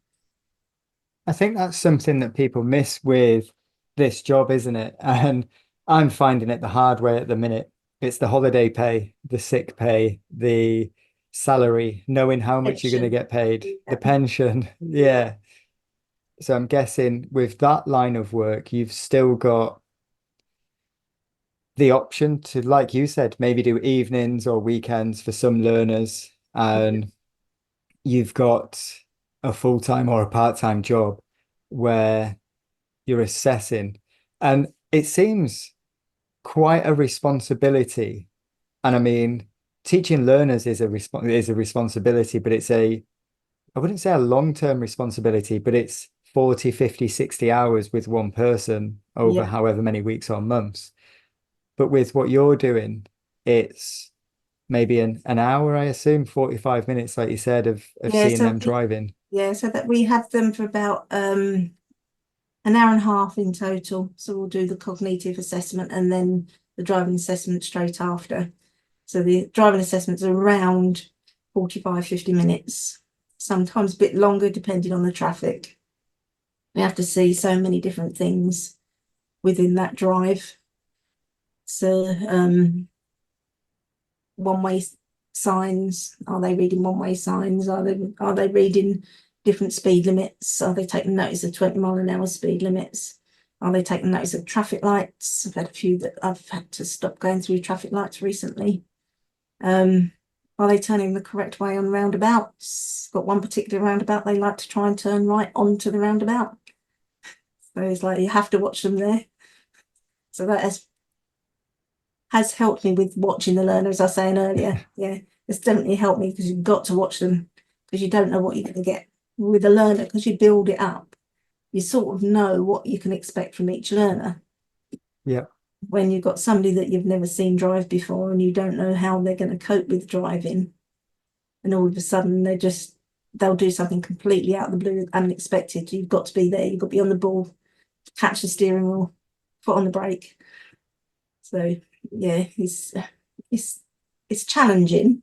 I think that's something that people miss with this job, isn't it? And I'm finding it the hard way at the minute. It's the holiday pay, the sick pay, the salary, knowing how much you're going to get paid, the pension. Yeah. So I'm guessing with that line of work, you've still got the option to, like you said, maybe do evenings or weekends for some learners, and you've got a full-time or a part-time job where you're assessing, and it seems quite a responsibility. And I mean, teaching learners is a responsibility, but it's I wouldn't say a long-term responsibility, but it's 40, 50, 60 hours with one person over however many weeks or months. But with what you're doing, it's maybe an hour, I assume, 45 minutes, like you said, of seeing them driving. Yeah, so that we have them for about an hour and a half in total. So we'll do the cognitive assessment and then the driving assessment straight after. So the driving assessment's around 45, 50 minutes, sometimes a bit longer depending on the traffic. We have to see so many different things within that drive. So one-way signs. Are they reading one-way signs? Are they reading different speed limits? Are they taking notice of 20-mile-an-hour speed limits? Are they taking notice of traffic lights? I've had a few that I've had to stop going through traffic lights recently. Are they turning the correct way on roundabouts? Got one particular roundabout they like to try and turn right onto the roundabout. So it's like you have to watch them there. So that has helped me with watching the learner, as I was saying earlier. Yeah, it's definitely helped me because you've got to watch them because you don't know what you're going to get with a learner because you build it up. You sort of know what you can expect from each learner. Yeah. When you've got somebody that you've never seen drive before and you don't know how they're going to cope with driving, and all of a sudden they'll do something completely out of the blue, unexpected. You've got to be there. You've got to be on the ball, catch the steering wheel, foot on the brake. So yeah, it's challenging.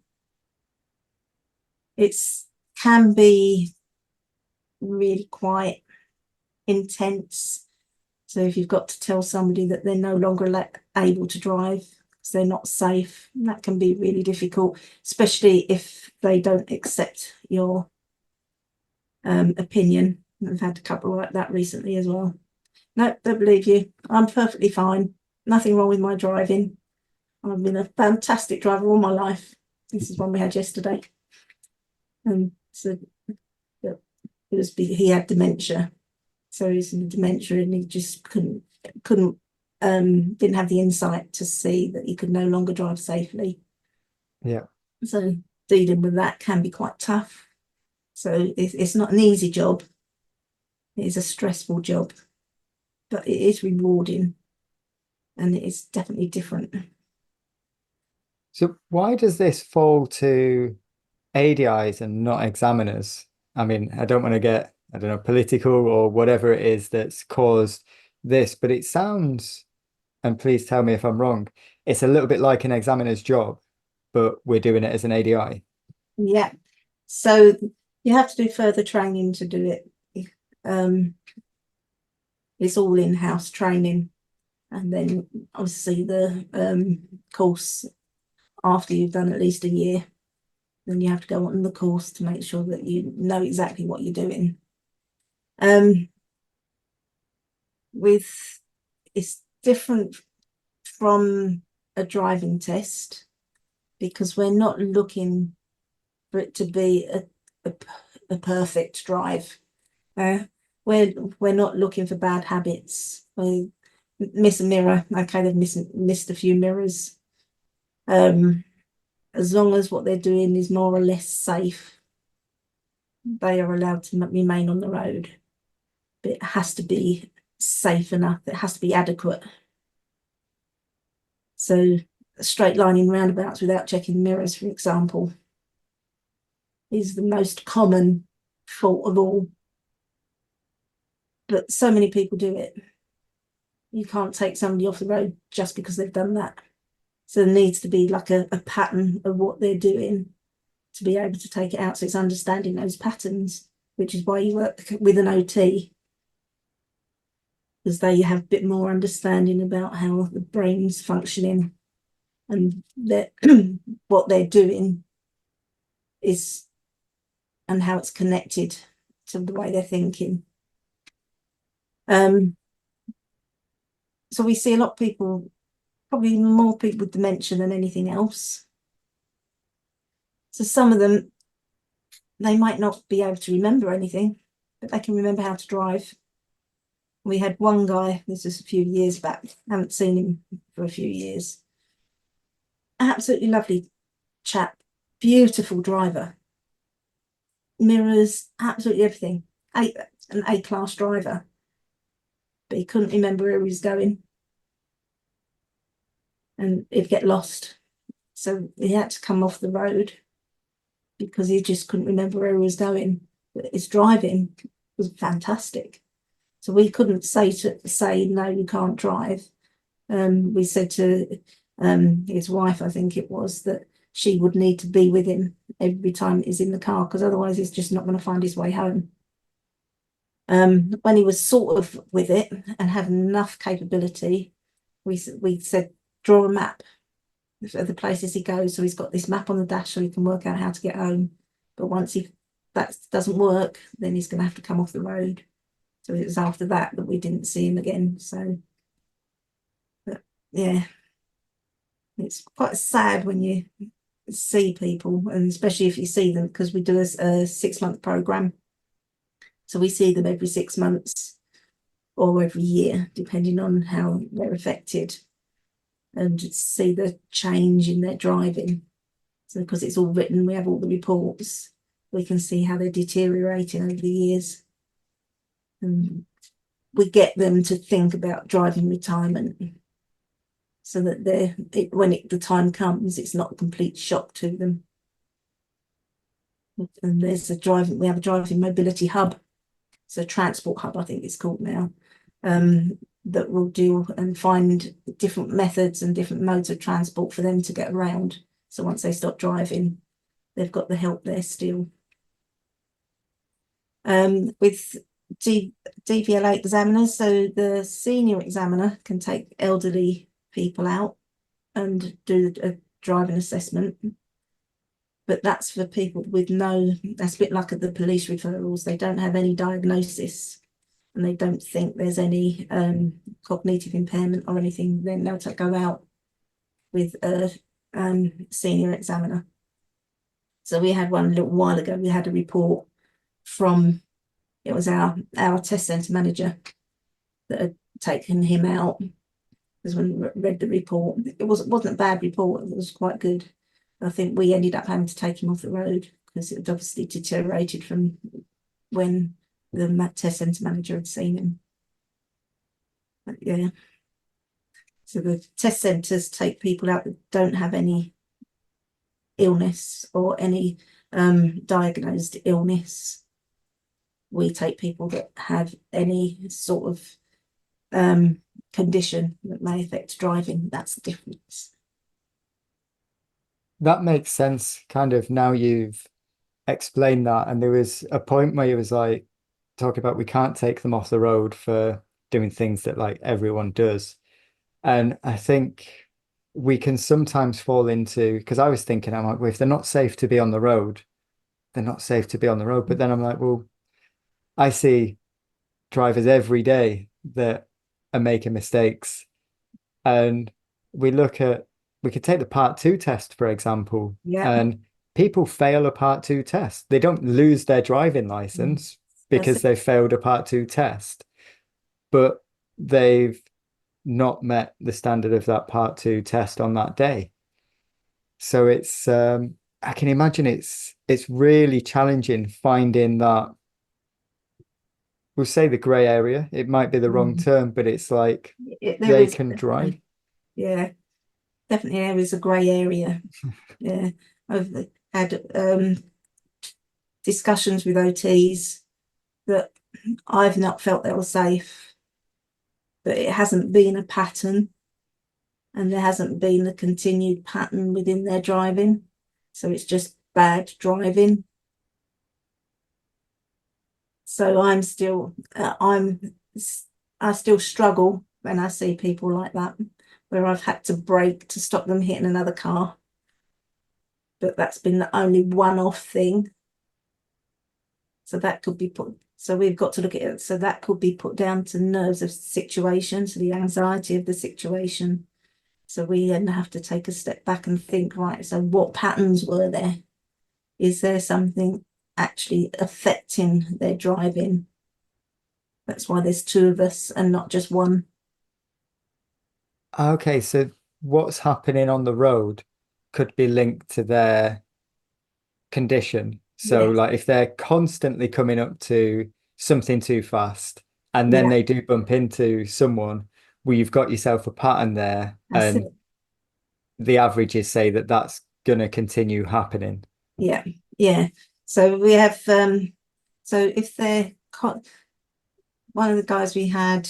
It's can be really quite intense. So if you've got to tell somebody that they're no longer able to drive because they're not safe, that can be really difficult, especially if they don't accept your opinion. I've had a couple like that recently as well. No, don't believe you. I'm perfectly fine. Nothing wrong with my driving. I've been a fantastic driver all my life. This is one we had yesterday. And so he had dementia. So he's in dementia and he just couldn't didn't have the insight to see that he could no longer drive safely. Yeah. So dealing with that can be quite tough. So it's not an easy job. It is a stressful job, but it is rewarding and it is definitely different. So why does this fall to ADIs and not examiners? I mean, I don't want to get, I don't know, political or whatever it is that's caused this, but it sounds, and please tell me if I'm wrong, it's a little bit like an examiner's job, but we're doing it as an ADI. Yeah. So you have to do further training to do it. It's all in-house training. And then obviously the course after you've done at least a year, then you have to go on the course to make sure that you know exactly what you're doing. It's different from a driving test because we're not looking for it to be a perfect drive. We're not looking for bad habits. We miss a mirror. Okay, they've missed a few mirrors. As long as what they're doing is more or less safe, they are allowed to remain on the road. But it has to be safe enough. It has to be adequate. So straight lining roundabouts without checking mirrors, for example, is the most common fault of all. But so many people do it. You can't take somebody off the road just because they've done that. So there needs to be like a pattern of what they're doing to be able to take it out. So it's understanding those patterns, which is why you work with an OT, because they have a bit more understanding about how the brain's functioning and that what they're doing is and how it's connected to the way they're thinking. So we see a lot of people, probably more people with dementia than anything else. So some of them, they might not be able to remember anything, but they can remember how to drive. We had one guy, this was a few years back, haven't seen him for a few years. Absolutely lovely chap, beautiful driver. Mirrors, absolutely everything. An A-class driver. But he couldn't remember where he was going. And he'd get lost. So he had to come off the road because he just couldn't remember where he was going. But his driving was fantastic. So we couldn't say no, you can't drive. We said to his wife, I think it was, that she would need to be with him every time he's in the car because otherwise he's just not going to find his way home. When he was sort of with it and had enough capability, we said, draw a map of the places he goes. So he's got this map on the dash so he can work out how to get home. But once that doesn't work, then he's going to have to come off the road. So it was after that we didn't see him again. So, but yeah, it's quite sad when you see people, and especially if you see them, because we do a 6-month program. So we see them every 6 months or every year, depending on how they're affected, and see the change in their driving. So because it's all written, we have all the reports, we can see how they're deteriorating over the years. And we get them to think about driving retirement so that when the time comes, it's not a complete shock to them. And we have a driving mobility hub. It's a transport hub, I think it's called now, that will do and find different methods and different modes of transport for them to get around. So once they stop driving, they've got the help there still. With DVLA examiners, so the senior examiner can take elderly people out and do a driving assessment. But that's for people with that's a bit like at the police referrals. They don't have any diagnosis and they don't think there's any cognitive impairment or anything. Then they'll go out with a senior examiner. So we had one a little while ago. We had a report from, it was our test centre manager that had taken him out. Because when we read the report, it wasn't a bad report. It was quite good. I think we ended up having to take him off the road because it had obviously deteriorated from when the test centre manager had seen him. But yeah. So the test centres take people out that don't have any illness or any diagnosed illness. We take people that have any sort of condition that may affect driving. That's the difference. That makes sense, kind of, now you've explained that. And there was a point where you was like talking about we can't take them off the road for doing things that like everyone does. And I think we can sometimes fall into, because I was thinking, I'm like, well, if they're not safe to be on the road, they're not safe to be on the road. But then I'm like, well, I see drivers every day that are making mistakes. And we could take the part 2 test, for example, Yeah. and people fail a part 2 test. They don't lose their driving license because they failed a part 2 test, but they've not met the standard of that part 2 test on that day. So it's I can imagine it's really challenging finding that, we'll say, the grey area. It might be the wrong term, but it's like they can drive. Yeah, definitely there is a grey area. Yeah, I've had discussions with OTs that I've not felt they were safe, but it hasn't been a pattern and there hasn't been a continued pattern within their driving. So it's just bad driving. So I still struggle when I see people like that, where I've had to brake to stop them hitting another car. But that's been the only one-off thing. So that could be so we've got to look at it. So that could be put down to nerves of situation, so the anxiety of the situation. So we then have to take a step back and think, right, so what patterns were there? Is there something actually affecting their driving? That's why there's 2 of us and not just one. Okay, so what's happening on the road could be linked to their condition. So like if they're constantly coming up to something too fast and then they do bump into someone, well, you've got yourself a pattern there. That's and it. The averages say that that's going to continue happening. Yeah. So we have so if they're one of the guys we had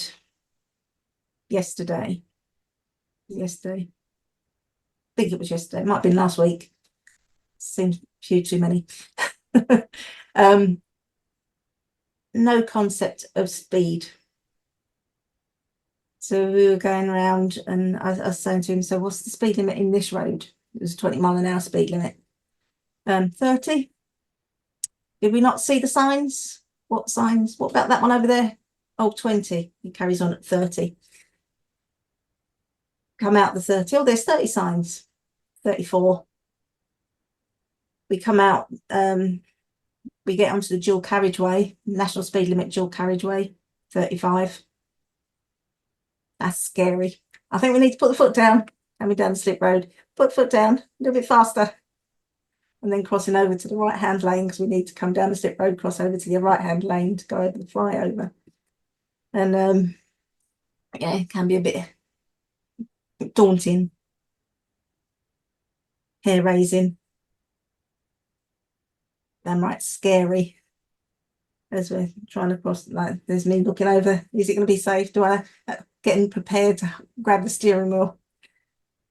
yesterday, I think it was yesterday, it might have been last week, seems few too many. No concept of speed. So we were going around and I was saying to him, so what's the speed limit in this road? It was 20-mile-an-hour speed limit. 30. Did we not see the signs? What signs? What about that one over there? Oh, 20. He carries on at 30. Come out the 30. Oh, there's 30 signs. 34. We come out, we get onto the dual carriageway, national speed limit dual carriageway, 35. That's scary. I think we need to put the foot down. Coming down the slip road, put the foot down, a little bit faster. And then crossing over to the right-hand lane because we need to come down the slip road, cross over to the right-hand lane to go over the flyover. And yeah, it can be a bit daunting, hair-raising, downright scary as we're trying to cross. Like, there's me looking over. Is it going to be safe? Do I getting prepared to grab the steering wheel?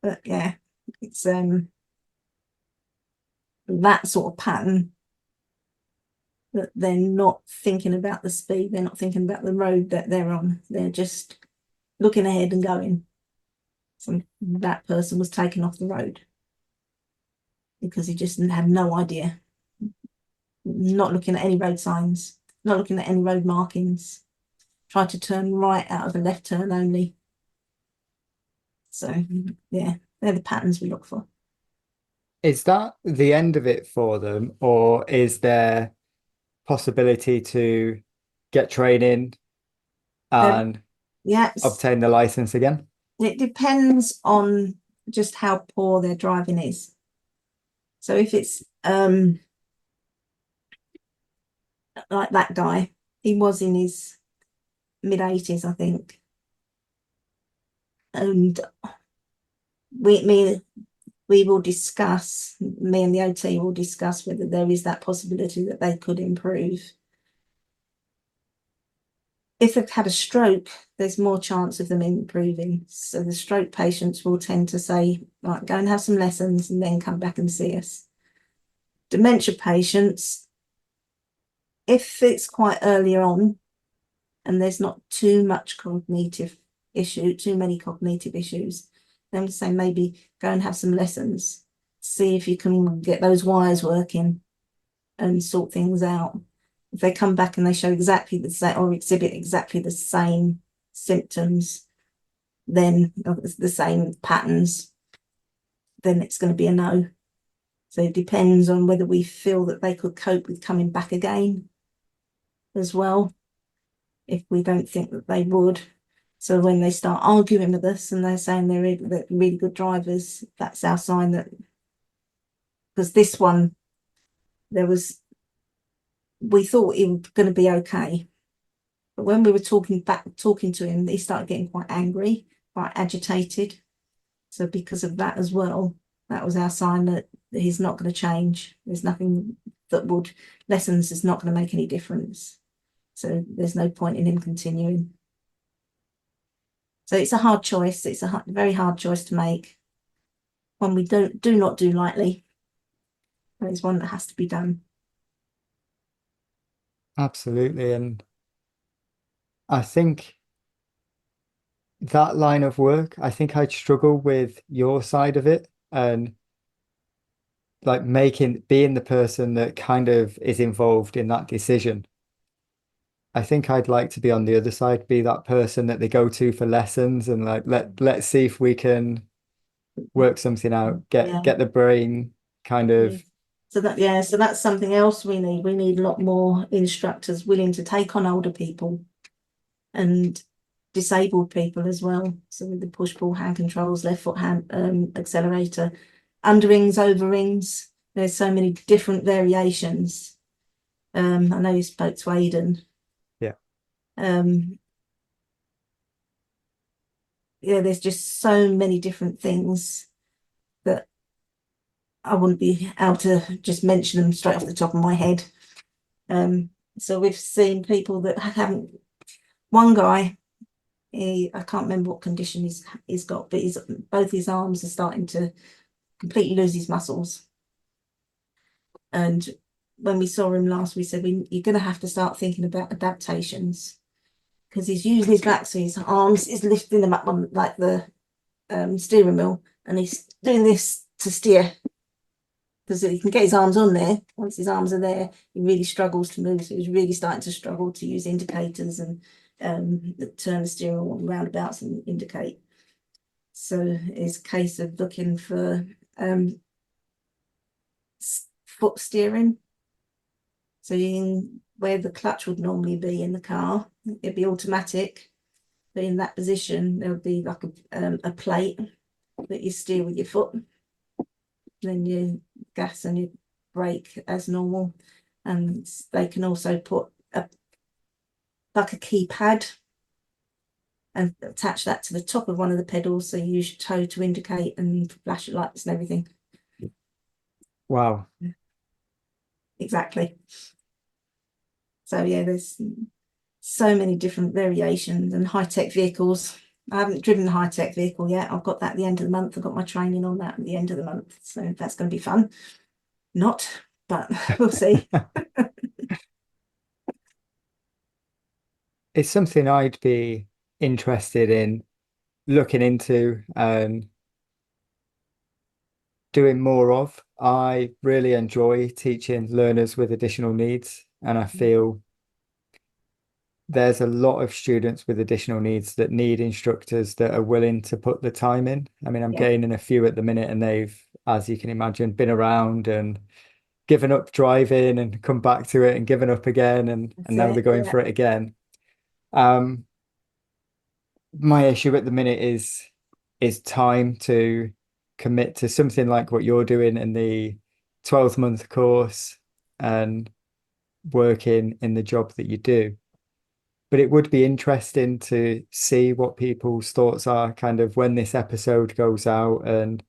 But yeah, it's that sort of pattern that they're not thinking about the speed. They're not thinking about the road that they're on. They're just looking ahead and going. So that person was taken off the road because he just had no idea. Not looking at any road signs, not looking at any road markings. Tried to turn right out of a left turn only. So yeah, they're the patterns we look for. Is that the end of it for them, or is there possibility to get training and Yeah, obtain the license again? it depends on just how poor their driving is. So if it's like that guy, he was in his mid-80s, I think. And we will discuss, me and the OT will discuss whether there is that possibility that they could improve. If they've had a stroke, there's more chance of them improving. So the stroke patients will tend to say, right, go and have some lessons and then come back and see us. Dementia patients, if it's quite early on and there's not too much cognitive issue, too many cognitive issues, then I'm saying maybe go and have some lessons, see if you can get those wires working and sort things out. If they come back and they show exactly the same or exhibit exactly the same symptoms, then the same patterns, then it's going to be a no. So it depends on whether we feel that they could cope with coming back again as well. If we don't think that they would. So when they start arguing with us and they're saying they're really good drivers, that's our sign that, because this one, we thought he was going to be okay. But when we were talking to him, he started getting quite angry, quite agitated. So because of that as well, that was our sign that he's not going to change. There's nothing that would, lessons is not going to make any difference. So there's no point in him continuing. So it's a hard choice. It's a very hard choice to make. One we do not do lightly. But it's one that has to be done. Absolutely. And I think that line of work, I think I'd struggle with your side of it and like being the person that kind of is involved in that decision. I think I'd like to be on the other side, be that person that they go to for lessons and like let's see if we can work something out, get the brain kind of. So that's something else we need. We need a lot more instructors willing to take on older people and disabled people as well. So with the push-pull hand controls, left foot hand accelerator, under rings, over rings. There's so many different variations. I know you spoke to Aidan. Yeah. Yeah, there's just so many different things that I wouldn't be able to just mention them straight off the top of my head. So we've seen people that haven't, one guy, I can't remember what condition he's got, but both his arms are starting to completely lose his muscles. And when we saw him last, we said, you're going to have to start thinking about adaptations, because he's using his back, so his arms is lifting them up on like the steering wheel, and he's doing this to steer because he can get his arms on there. Once his arms are there, he really struggles to move. So he's really starting to struggle to use indicators and turn the steering wheel roundabouts and indicate. So it's a case of looking for foot steering. So you can, where the clutch would normally be in the car, it'd be automatic. But in that position, there would be like a plate that you steer with your foot. Then you gas and you brake as normal. And they can also put like a keypad and attach that to the top of one of the pedals, so you use your toe to indicate and flash your lights and everything. Wow. Exactly. So yeah, there's so many different variations and high-tech vehicles. I haven't driven a high-tech vehicle yet. I've got that at the end of the month. I've got my training on that at the end of the month. So that's going to be fun. Not, but we'll see. It's something I'd be interested in looking into and doing more of. I really enjoy teaching learners with additional needs, and I feel there's a lot of students with additional needs that need instructors that are willing to put the time in. I mean, I'm Yeah. gaining a few at the minute, and they've, as you can imagine, been around and given up driving and come back to it and given up again, and now they're going for it again. My issue at the minute is time to commit to something like what you're doing in the 12-month course and working in the job that you do. But it would be interesting to see what people's thoughts are kind of when this episode goes out, and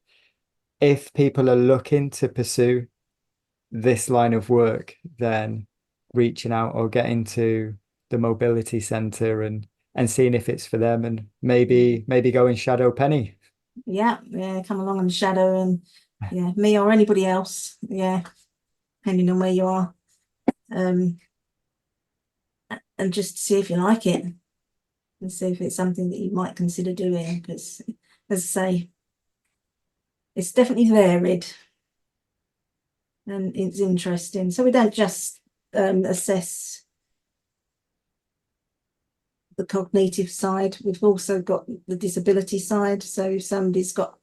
if people are looking to pursue this line of work, then reaching out or getting to the mobility center and seeing if it's for them, and maybe go and shadow Pennie. Yeah, come along and shadow, and yeah, me or anybody else, yeah, depending on where you are. And just see if you like it and see if it's something that you might consider doing, because as I say, it's definitely varied and it's interesting. So we don't just assess the cognitive side, we've also got the disability side. So if somebody's got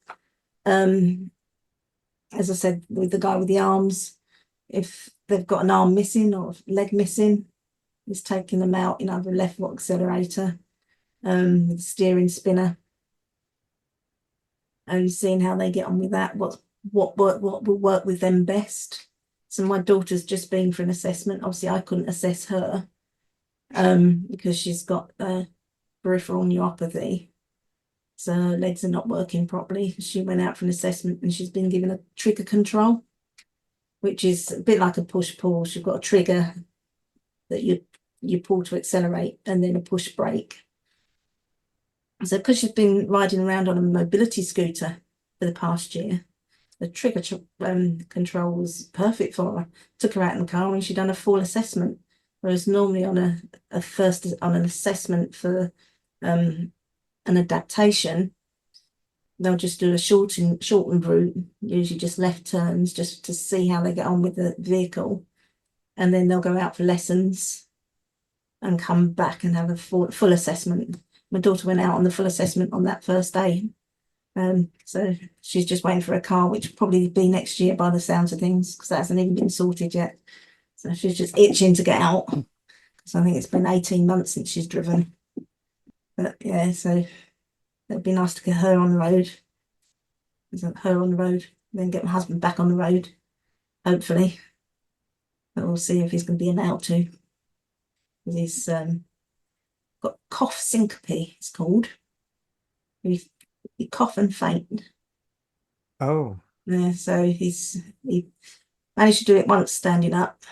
as I said, with the guy with the arms, if they've got an arm missing or leg missing, it's taking them out in either left foot accelerator, steering spinner, and seeing how they get on with that, what will work with them best. So my daughter's just been for an assessment. Obviously, I couldn't assess her because she's got peripheral neuropathy. So her legs are not working properly. She went out for an assessment and she's been given a trigger control, which is a bit like a push-pull. She's got a trigger that you pull to accelerate and then a push brake. So because she's been riding around on a mobility scooter for the past year, the trigger control was perfect for her. Took her out in the car and she'd done a full assessment. Whereas normally on an assessment for an adaptation, they'll just do a shortened route, usually just left turns, just to see how they get on with the vehicle. And then they'll go out for lessons and come back and have a full assessment. My daughter went out on the full assessment on that first day. So she's just waiting for a car, which will probably be next year by the sounds of things, because that hasn't even been sorted yet. So she's just itching to get out, because I think it's been 18 months since she's driven. But yeah, so it'd be nice to get her on the road. Her on the road, then get my husband back on the road, hopefully. But we'll see if he's going to be allowed to. He's got cough syncope, it's called. You cough and faint. Oh. Yeah, so he managed to do it once standing up.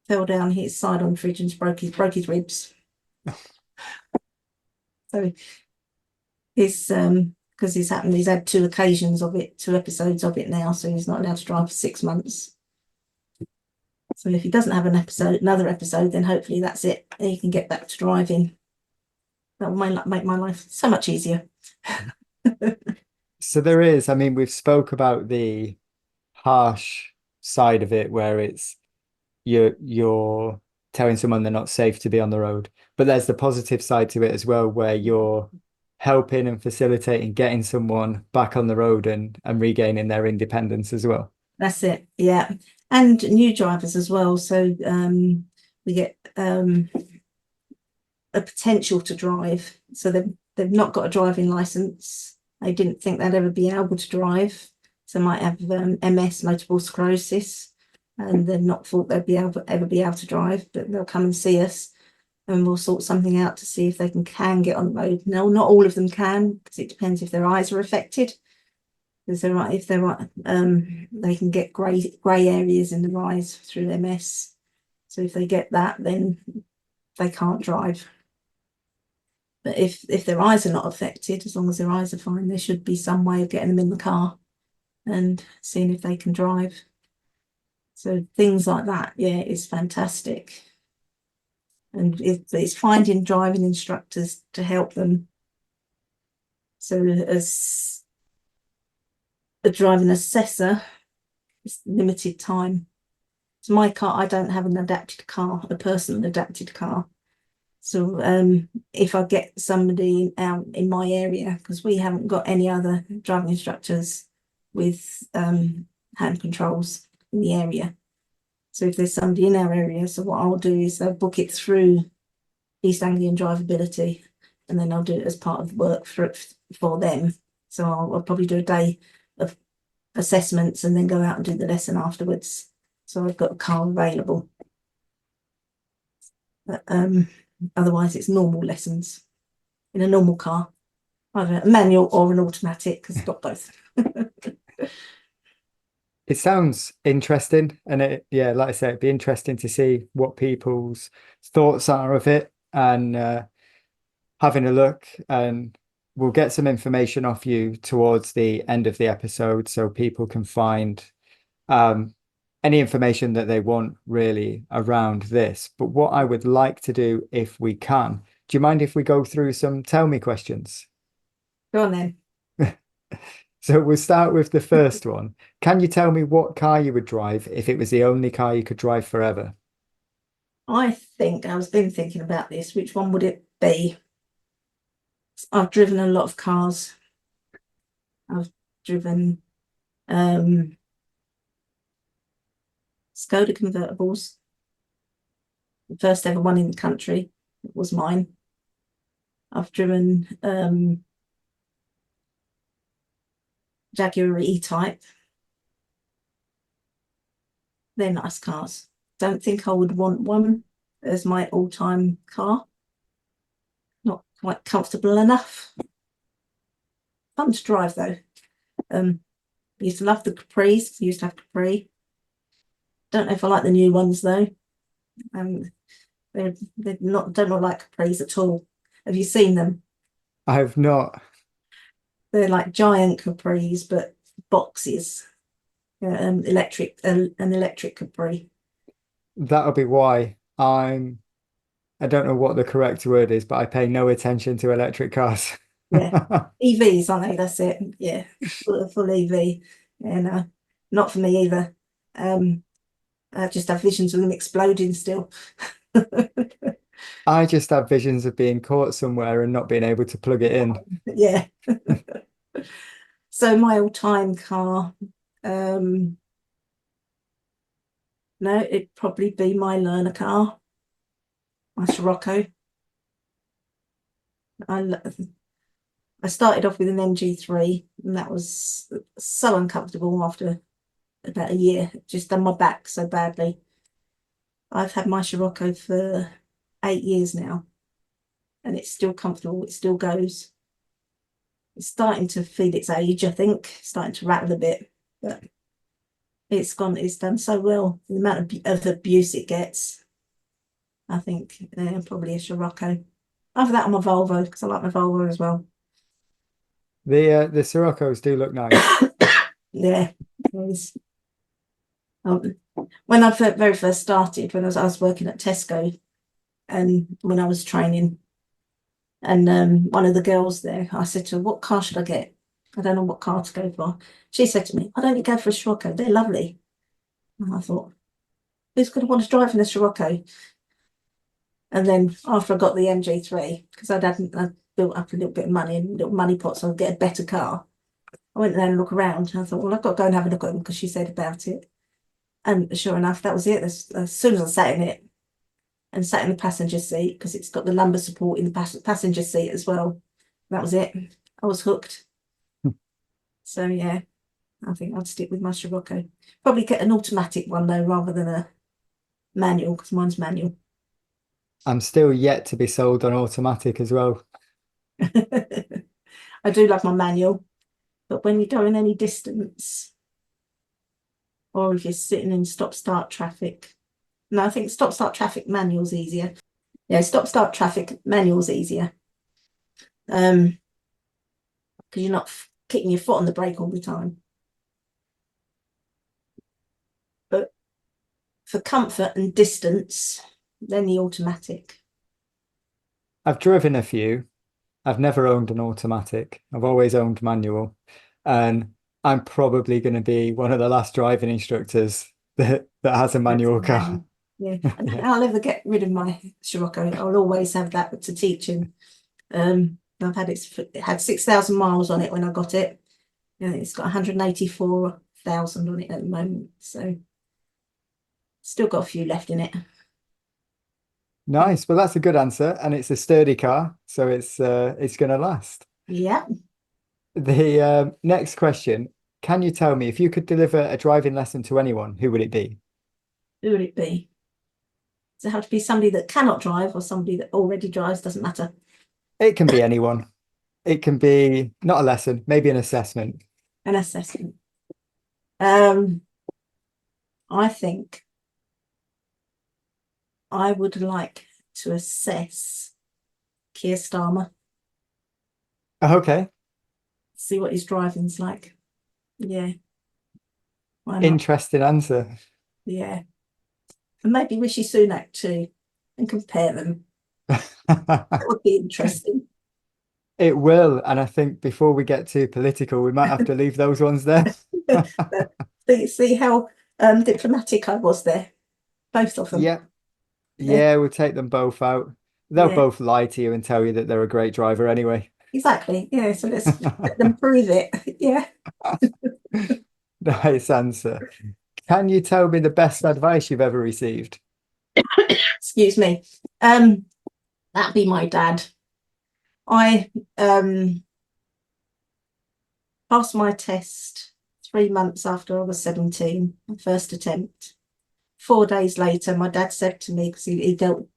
Fell down, hit his side on the fridge and broke his ribs. So he's because he's had two episodes of it now, so he's not allowed to drive for 6 months. So if he doesn't have another episode, then hopefully that's it. Then he can get back to driving. That will make my life so much easier. So there is, I mean, we've spoke about the harsh side of it where it's you're telling someone they're not safe to be on the road. But there's the positive side to it as well, where you're helping and facilitating getting someone back on the road and regaining their independence as well. That's it, yeah. And new drivers as well. So we get a potential to drive. So they've not got a driving license. They didn't think they'd ever be able to drive. So might have MS, multiple sclerosis, and they've not thought they'd ever be able to drive, but they'll come and see us and we'll sort something out to see if they can get on the road. No, not all of them can, because it depends if their eyes are affected. If they can get grey areas in their eyes through MS. So if they get that, then they can't drive. But if their eyes are not affected, as long as their eyes are fine, there should be some way of getting them in the car and seeing if they can drive. So things like that, yeah, is fantastic. And it's finding driving instructors to help them. So as a driving assessor, it's limited time. So my car, I don't have an adapted car, a personal adapted car. So if I get somebody out in my area, because we haven't got any other driving instructors with hand controls in the area. So if there's somebody in our area, so what I'll do is I'll book it through East Anglian Drivability, and then I'll do it as part of the work for them. So I'll probably do a day of assessments and then go out and do the lesson afterwards. So I've got a car available. But, otherwise it's normal lessons in a normal car, either a manual or an automatic, because I've got both. It sounds interesting, and yeah, like I said, it'd be interesting to see what people's thoughts are of it, and having a look. And we'll get some information off you towards the end of the episode, so people can find any information that they want really around this. But what I would like to do, if we can, do you mind if we go through some tell me questions? Go on then. So we'll start with the first one. Can you tell me what car you would drive if it was the only car you could drive forever? I think I was been thinking about this. Which one would it be? I've driven a lot of cars. I've driven Skoda convertibles. The first ever one in the country was mine. I've driven Jaguar E-Type. They're nice cars. Don't think I would want one as my all-time car. Not quite comfortable enough. Fun to drive though. Used to love the Capris. Used to have Capri. Don't know if I like the new ones though. They're not don't look like Capris at all. Have you seen them? I have not. They're like giant Capris, but boxes. An electric Capri. That'll be why I don't know what the correct word is, but I pay no attention to electric cars. Yeah, EVs, aren't they? That's it. Yeah, full EV. Yeah, no, not for me either. I just have visions of them exploding still. I just have visions of being caught somewhere and not being able to plug it in. Yeah. So my all-time car, no, it'd probably be my learner car, my Scirocco. I started off with an MG3, and that was so uncomfortable after about a year. Just done my back so badly. I've had my Scirocco for 8 years now, and it's still comfortable. It still goes. It's starting to feel its age, I think. It's starting to rattle a bit, but it's done so well. The amount of abuse it gets, I think probably a Scirocco. After that, I'm a Volvo, because I like my Volvo as well. The Siroccos do look nice. Yeah. when I very first started, when I was working at Tesco, and when I was training, and one of the girls there, I said to her, "What car should I get? I don't know what car to go for." She said to me, "Why don't you go for a Scirocco? They're lovely." And I thought, who's going to want to drive in a Scirocco? And then after I got the MG3, because I'd built up a little bit of money and little money pot, so I'd get a better car. I went there and look around, and I thought, well, I've got to go and have a look at them because she said about it. And sure enough, that was it. As soon as I sat in it and sat in the passenger seat, because it's got the lumbar support in the passenger seat as well, that was it. I was hooked. So yeah, I think I'd stick with my Scirocco. Probably get an automatic one though, rather than a manual, because mine's manual. I'm still yet to be sold on automatic as well. I do love my manual, but when you're going any distance, or if you're sitting in stop-start traffic, no, I think stop-start traffic manual's easier. Yeah, stop-start traffic manual's easier. Because you're not kicking your foot on the brake all the time. But for comfort and distance, then the automatic. I've driven a few. I've never owned an automatic. I've always owned manual. And I'm probably going to be one of the last driving instructors that has a manual car. Yeah, Yeah. I'll never get rid of my Scirocco. I'll always have that to teach him. I've had it had 6,000 miles on it when I got it. It's got 184,000 on it at the moment, so still got a few left in it. Nice. Well, that's a good answer, and it's a sturdy car, so it's going to last. Yeah. The next question: can you tell me if you could deliver a driving lesson to anyone, who would it be? Who would it be? Does it have to be somebody that cannot drive or somebody that already drives? Doesn't matter. It can be anyone. It can be not a lesson, maybe an assessment. An assessment. I think I would like to assess Keir Starmer, Okay. see what his driving's like. Yeah, why not? Interesting answer. Yeah, and maybe Rishi Sunak too, and compare them. That would be interesting. It will, and I think before we get too political, we might have to leave those ones there. See how diplomatic I was there, both of them. Yeah, yeah, we'll take them both out. They'll Yeah, both lie to you and tell you that they're a great driver anyway. exactly. Yeah, so let's let them prove it. Yeah. Nice answer. Can you tell me the best advice you've ever received? Excuse me. That'd be my dad. I passed my test 3 months after I was 17, my first attempt. 4 days later, my dad said to me, because he dealt,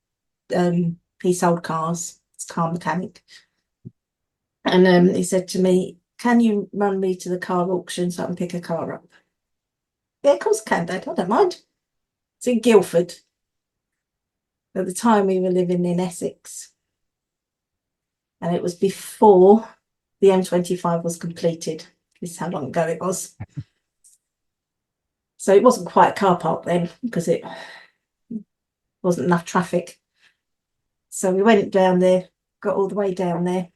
he sold cars, he's a car mechanic. And he said to me, "Can you run me to the car auction so I can pick a car up?" Yeah, of course I can, Dad. I don't mind. It's in Guildford. At the time, we were living in Essex. And it was before the M25 was completed. This is how long ago it was. So it wasn't quite a car park then because it wasn't enough traffic. So we went down there, got all the way down there,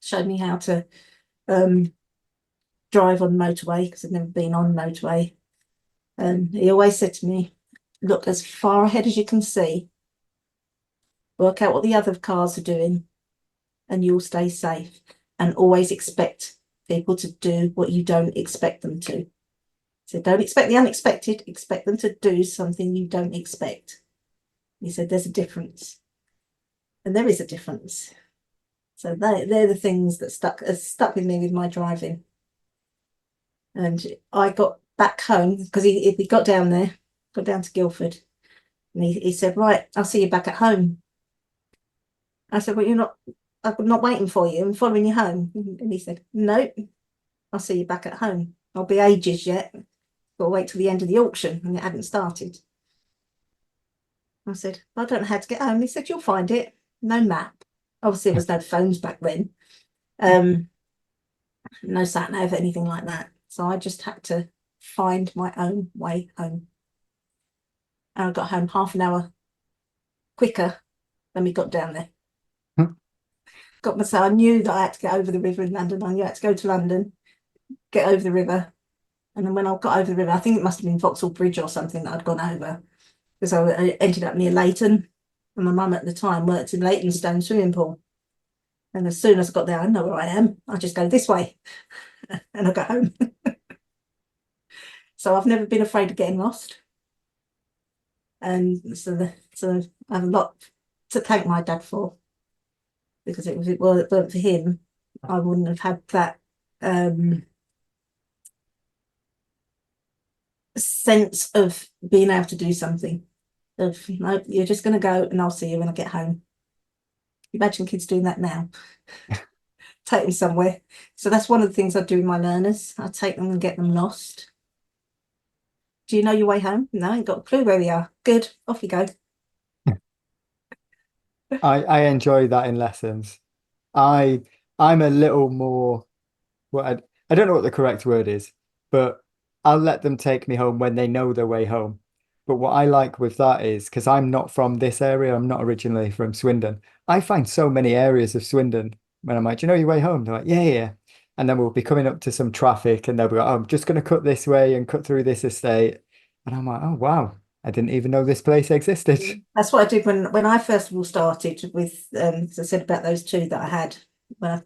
showed me how to drive on motorway because I'd never been on motorway. He always said to me, "Look as far ahead as you can see, work out what the other cars are doing, and you'll stay safe. And always expect people to do what you don't expect them to. So don't expect the unexpected, expect them to do something you don't expect." He said, "There's a difference." And there is a difference. So they're the things that stuck with me with my driving. And I got back home because he got down there, got down to Guildford, and he said, "Right, I'll see you back at home." I said, "Well, I'm not waiting for you. I'm following you home." And he said, "No, I'll see you back at home. I'll be ages yet. Got to wait till the end of the auction," and it hadn't started. I said, "I don't know how to get home." He said, "You'll find it. No map." Obviously, there was no phones back then. No sat nav, anything like that. So I just had to find my own way home. and I got home half an hour quicker than we got down there. Got myself, I knew that I had to get over the river in London. I knew I had to go to London, get over the river. And then when I got over the river, I think it must have been Vauxhall Bridge or something that I'd gone over, because I ended up near Leighton. And my mum at the time worked in Leytonstone swimming pool. And as soon as I got there, I know where I am. I just go this way and I got home. So I've never been afraid of getting lost. And so I have a lot to thank my dad for, because it weren't for him, I wouldn't have had that sense of being able to do something. Of, no, you're just going to go and I'll see you when I get home. Imagine kids doing that now. Take them somewhere. So that's one of the things I do with my learners. I take them and get them lost. Do you know your way home? No, I ain't got a clue where we are. Good, off you go. I enjoy that in lessons. I'm a little more, well, I don't know what the correct word is, but I'll let them take me home when they know their way home. But what I like with that is, because I'm not from this area, I'm not originally from Swindon. I find so many areas of Swindon when I'm like, do you know your way home? They're like, yeah, yeah. And then we'll be coming up to some traffic and they'll be like, oh, I'm just going to cut this way and cut through this estate. And I'm like, oh, wow, I didn't even know this place existed. That's what I did when I first of all started with, as I said about those two that I had when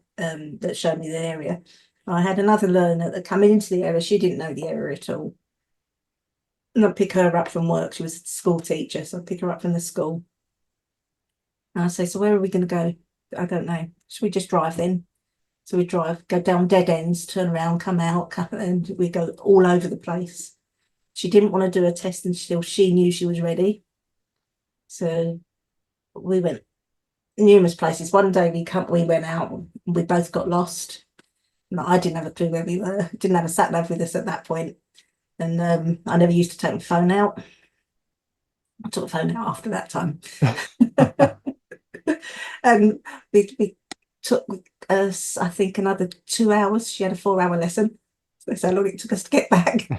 that showed me the area. I had another learner that coming into the area, she didn't know the area at all. And I'd pick her up from work. She was a school teacher, so I'd pick her up from the school. And I'd say, so where are we going to go? I don't know. Should we just drive then? So we drive, go down dead ends, turn around, come out, and we go all over the place. She didn't want to do a test until she knew she was ready. So we went numerous places. One day we went out, and we both got lost. And I didn't have a clue where we were. Didn't have a sat nav with us at that point. And I never used to take my phone out. I took the phone out after that time. And we took us, I think, another 2 hours. She had a 4-hour lesson. That's how long it took us to get back.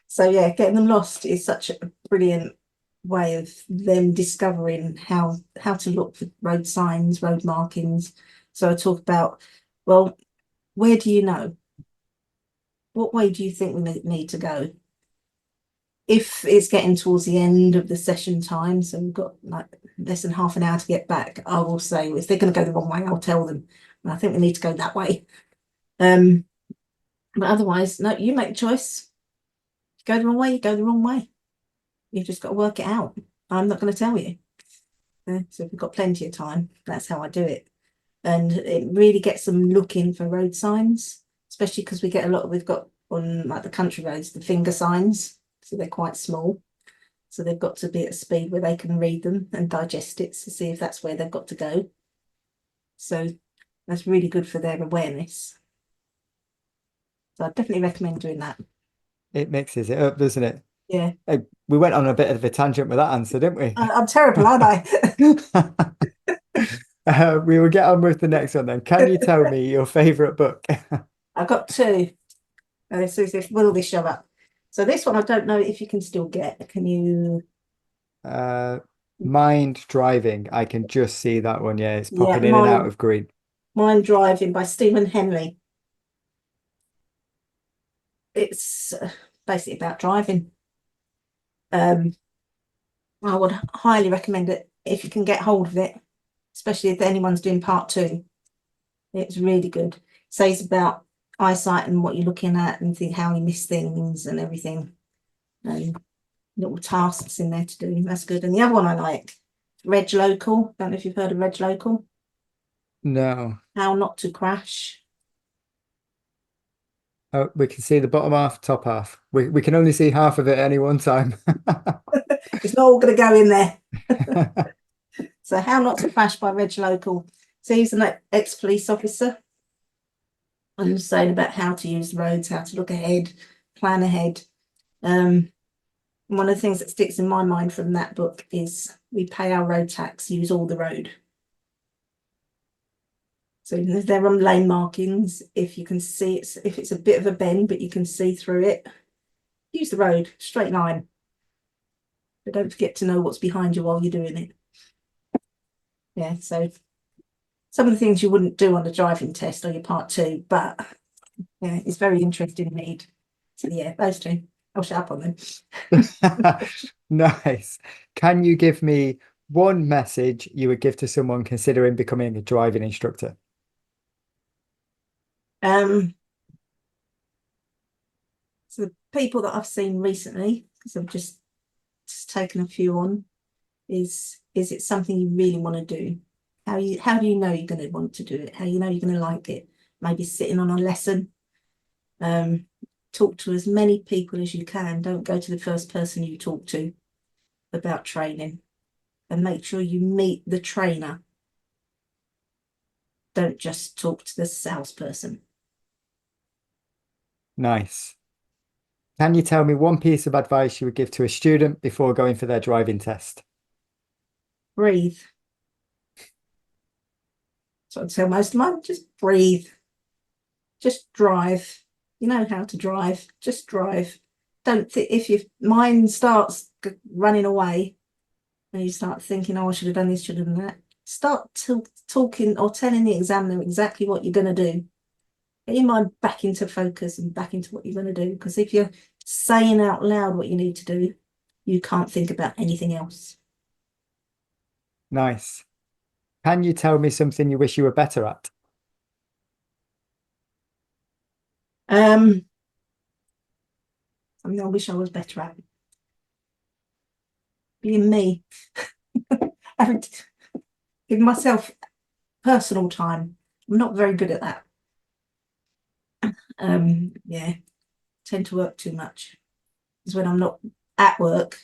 So yeah, getting them lost is such a brilliant way of them discovering how to look for road signs, road markings. So I talk about, well, where do you know? What way do you think we need to go? If it's getting towards the end of the session time, so we've got like less than half an hour to get back, I will say, if they're going to go the wrong way, I'll tell them. And I think we need to go that way. But otherwise, no, you make the choice. Go the wrong way, you go the wrong way. You've just got to work it out. I'm not going to tell you. So if we've got plenty of time, that's how I do it. And it really gets them looking for road signs, especially because we've got on like the country roads, the finger signs. So they're quite small. So they've got to be at a speed where they can read them and digest it to see if that's where they've got to go. So that's really good for their awareness. So I definitely recommend doing that. It mixes it up, doesn't it? Yeah. We went on a bit of a tangent with that answer, didn't we? I'm terrible, aren't I? We will get on with the next one then. Can you tell me your favourite book? I've got two. So will this show up? So this one, I don't know if you can still get. Can you? Mind Driving. I can just see that one. Yeah, it's popping Yeah, in and out of green. Mind Driving by Stephen Henley. It's basically about driving. I would highly recommend it if you can get hold of it, especially if anyone's doing part 2. It's really good. It says about eyesight and what you're looking at and how you miss things and everything. And little tasks in there to do. That's good. And the other one I like, Reg Local. Don't know if you've heard of Reg Local. No. How Not to Crash. Oh, we can see the bottom half, top half. We can only see half of it at any one time. It's not all going to go in there. So How Not to Crash by Reg Local. So he's an ex-police officer and saying about how to use the roads, how to look ahead, plan ahead. One of the things that sticks in my mind from that book is we pay our road tax, use all the road. So if there are lane markings, if you can see if it's a bit of a bend, but you can see through it, use the road, straight line. but don't forget to know what's behind you while you're doing it. Yeah, so some of the things you wouldn't do on the driving test or your part two, but yeah, it's very interesting read. So yeah, those two. I'll shut up on them. Nice. Can you give me one message you would give to someone considering becoming a driving instructor? So the people that I've seen recently, because I've just taken a few on, is it something you really want to do? How do you know you're going to want to do it? How you know you're going to like it? Maybe sitting on a lesson. Talk to as many people as you can. Don't go to the first person you talk to about training, and make sure you meet the trainer. Don't just talk to the salesperson. Nice. Can you tell me one piece of advice you would give to a student before going for their driving test? Breathe. So I tell most of mine, just breathe. Just drive. You know how to drive. Just drive. Don't think if your mind starts running away and you start thinking, oh, I should have done this, should have done that. Start talking or telling the examiner exactly what you're going to do. Get your mind back into focus and back into what you're going to do. Because if you're saying out loud what you need to do, you can't think about anything else. Nice. Can you tell me something you wish you were better at? Something I wish I was better at. Being me. Having to give myself personal time. I'm not very good at that. Yeah, tend to work too much. Because when I'm not at work,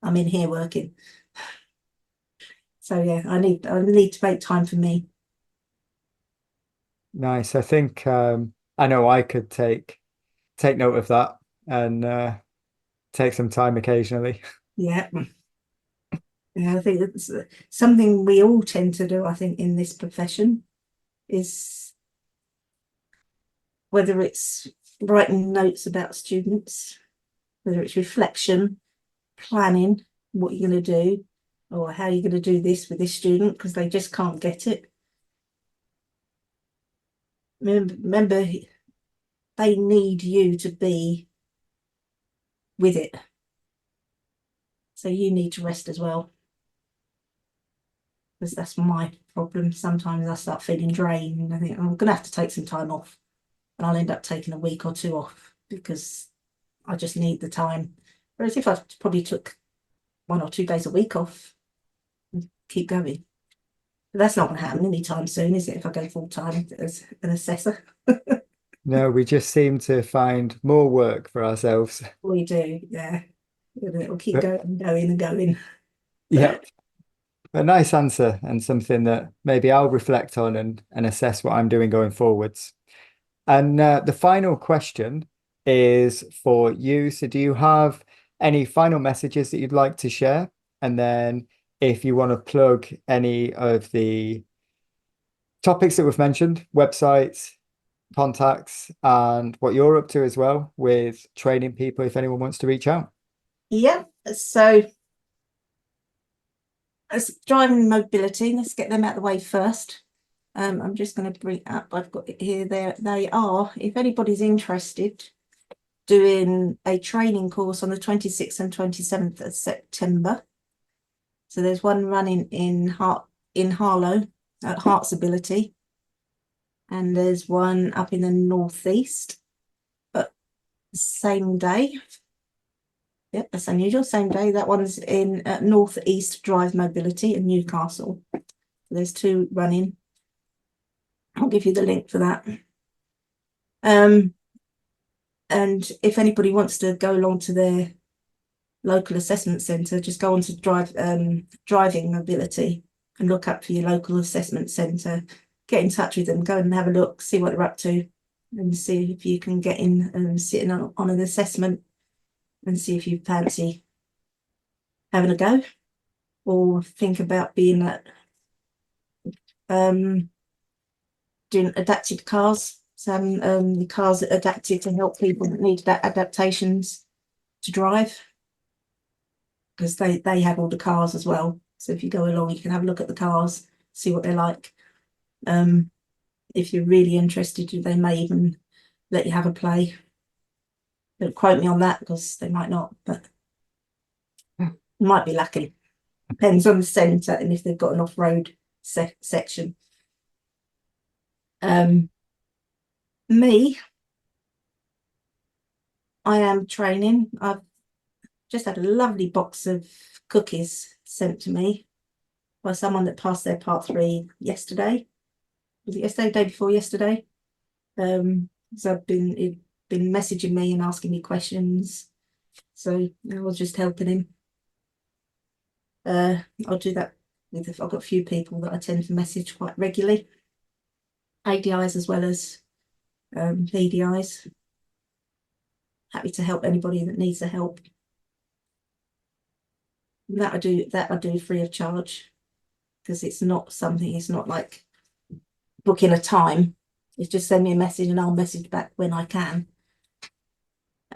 I'm in here working. So yeah, I need to make time for me. Nice. I think I know I could take note of that and take some time occasionally. Yeah. Yeah, I think it's something we all tend to do, I think, in this profession is whether it's writing notes about students, whether it's reflection, planning what you're going to do, or how you're going to do this with this student because they just can't get it. Remember, they need you to be with it. So you need to rest as well. Because that's my problem. Sometimes I start feeling drained and I think I'm going to have to take some time off. And I'll end up taking a week or two off because I just need the time. Whereas if I probably took 1 or 2 days a week off and keep going. But that's not going to happen anytime soon, is it? If I go full time as an assessor. No, we just seem to find more work for ourselves. We do, yeah. It'll keep But going and going and going. yeah, a nice answer and something that maybe I'll reflect on and assess what I'm doing going forwards. And the final question is for you. So, do you have any final messages that you'd like to share? And then, if you want to plug any of the topics that we've mentioned, websites, contacts, and what you're up to as well with training people, if anyone wants to reach out. Yeah, so as driving mobility, let's get them out of the way first. I'm just going to bring up, I've got it here, there they are. If anybody's interested, doing a training course on the 26th and 27th of September. So there's one running in Harlow at Hearts Ability, and there's one up in the northeast, but same day. Yep, that's unusual. Same day. That one's in Northeast Drive Mobility in Newcastle. There's 2 running. I'll give you the link for that. And if anybody wants to go along to their local assessment centre, just go on to driving mobility and look up for your local assessment centre. Get in touch with them, go and have a look, see what they're up to, and see if you can get in and sit on an assessment and see if you fancy having a go or think about being at doing adapted cars. So the cars that are adapted to help people that need adaptations to drive. because they have all the cars as well. So if you go along, you can have a look at the cars, see what they're like. If you're really interested, they may even let you have a play. Don't quote me on that because they might not, but you might be lucky. Depends on the centre and if they've got an off-road section. Me, I am training. I've just had a lovely box of cookies sent to me by someone that passed their part 3 yesterday. Was it yesterday, day before yesterday? So I've been messaging me and asking me questions. So I was just helping him. I'll do that I've got a few people that I tend to message quite regularly. ADIs as well as PDIs. Happy to help anybody that needs the help. That I do free of charge, because it's not like booking a time. It's just send me a message and I'll message back when I can.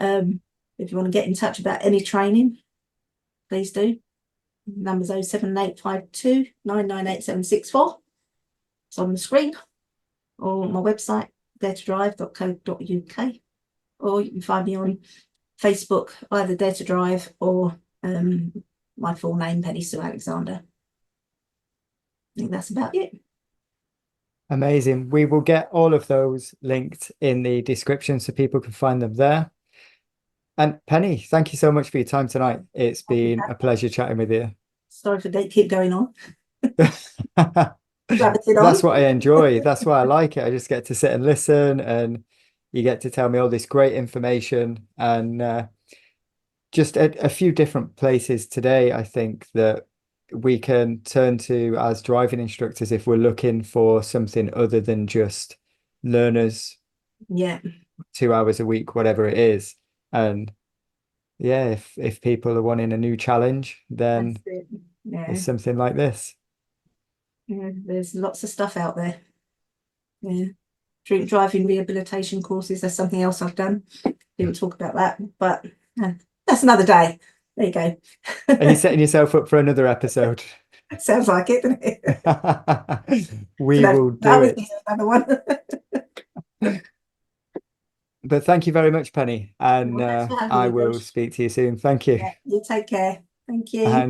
If you want to get in touch about any training, please do. Number's 07852 998764. It's on the screen, or my website, daretodrive.co.uk, or you can find me on Facebook, either Dare to Drive or my full name, Pennie Sue Alexander. I think that's about it. Amazing. We will get all of those linked in the description so people can find them there. And Pennie, thank you so much for your time tonight. It's been a pleasure chatting with you. Sorry for keep going on. That's what I enjoy. That's why I like it. I just get to sit and listen, and you get to tell me all this great information, and just a few different places today, I think, that we can turn to as driving instructors if we're looking for something other than just learners. Yeah. 2 hours a week, whatever it is. And yeah, if people are wanting a new challenge, then it's something like this. Yeah, there's lots of stuff out there. Yeah. Drink driving rehabilitation courses, that's something else I've done. Didn't talk about that, but that's another day. There you go. Are you setting yourself up for another episode? Sounds like it, doesn't it? We will do it. Another one. But thank you very much, Pennie, and I will speak to you soon. Thank you. Yeah, you take care. Thank you. And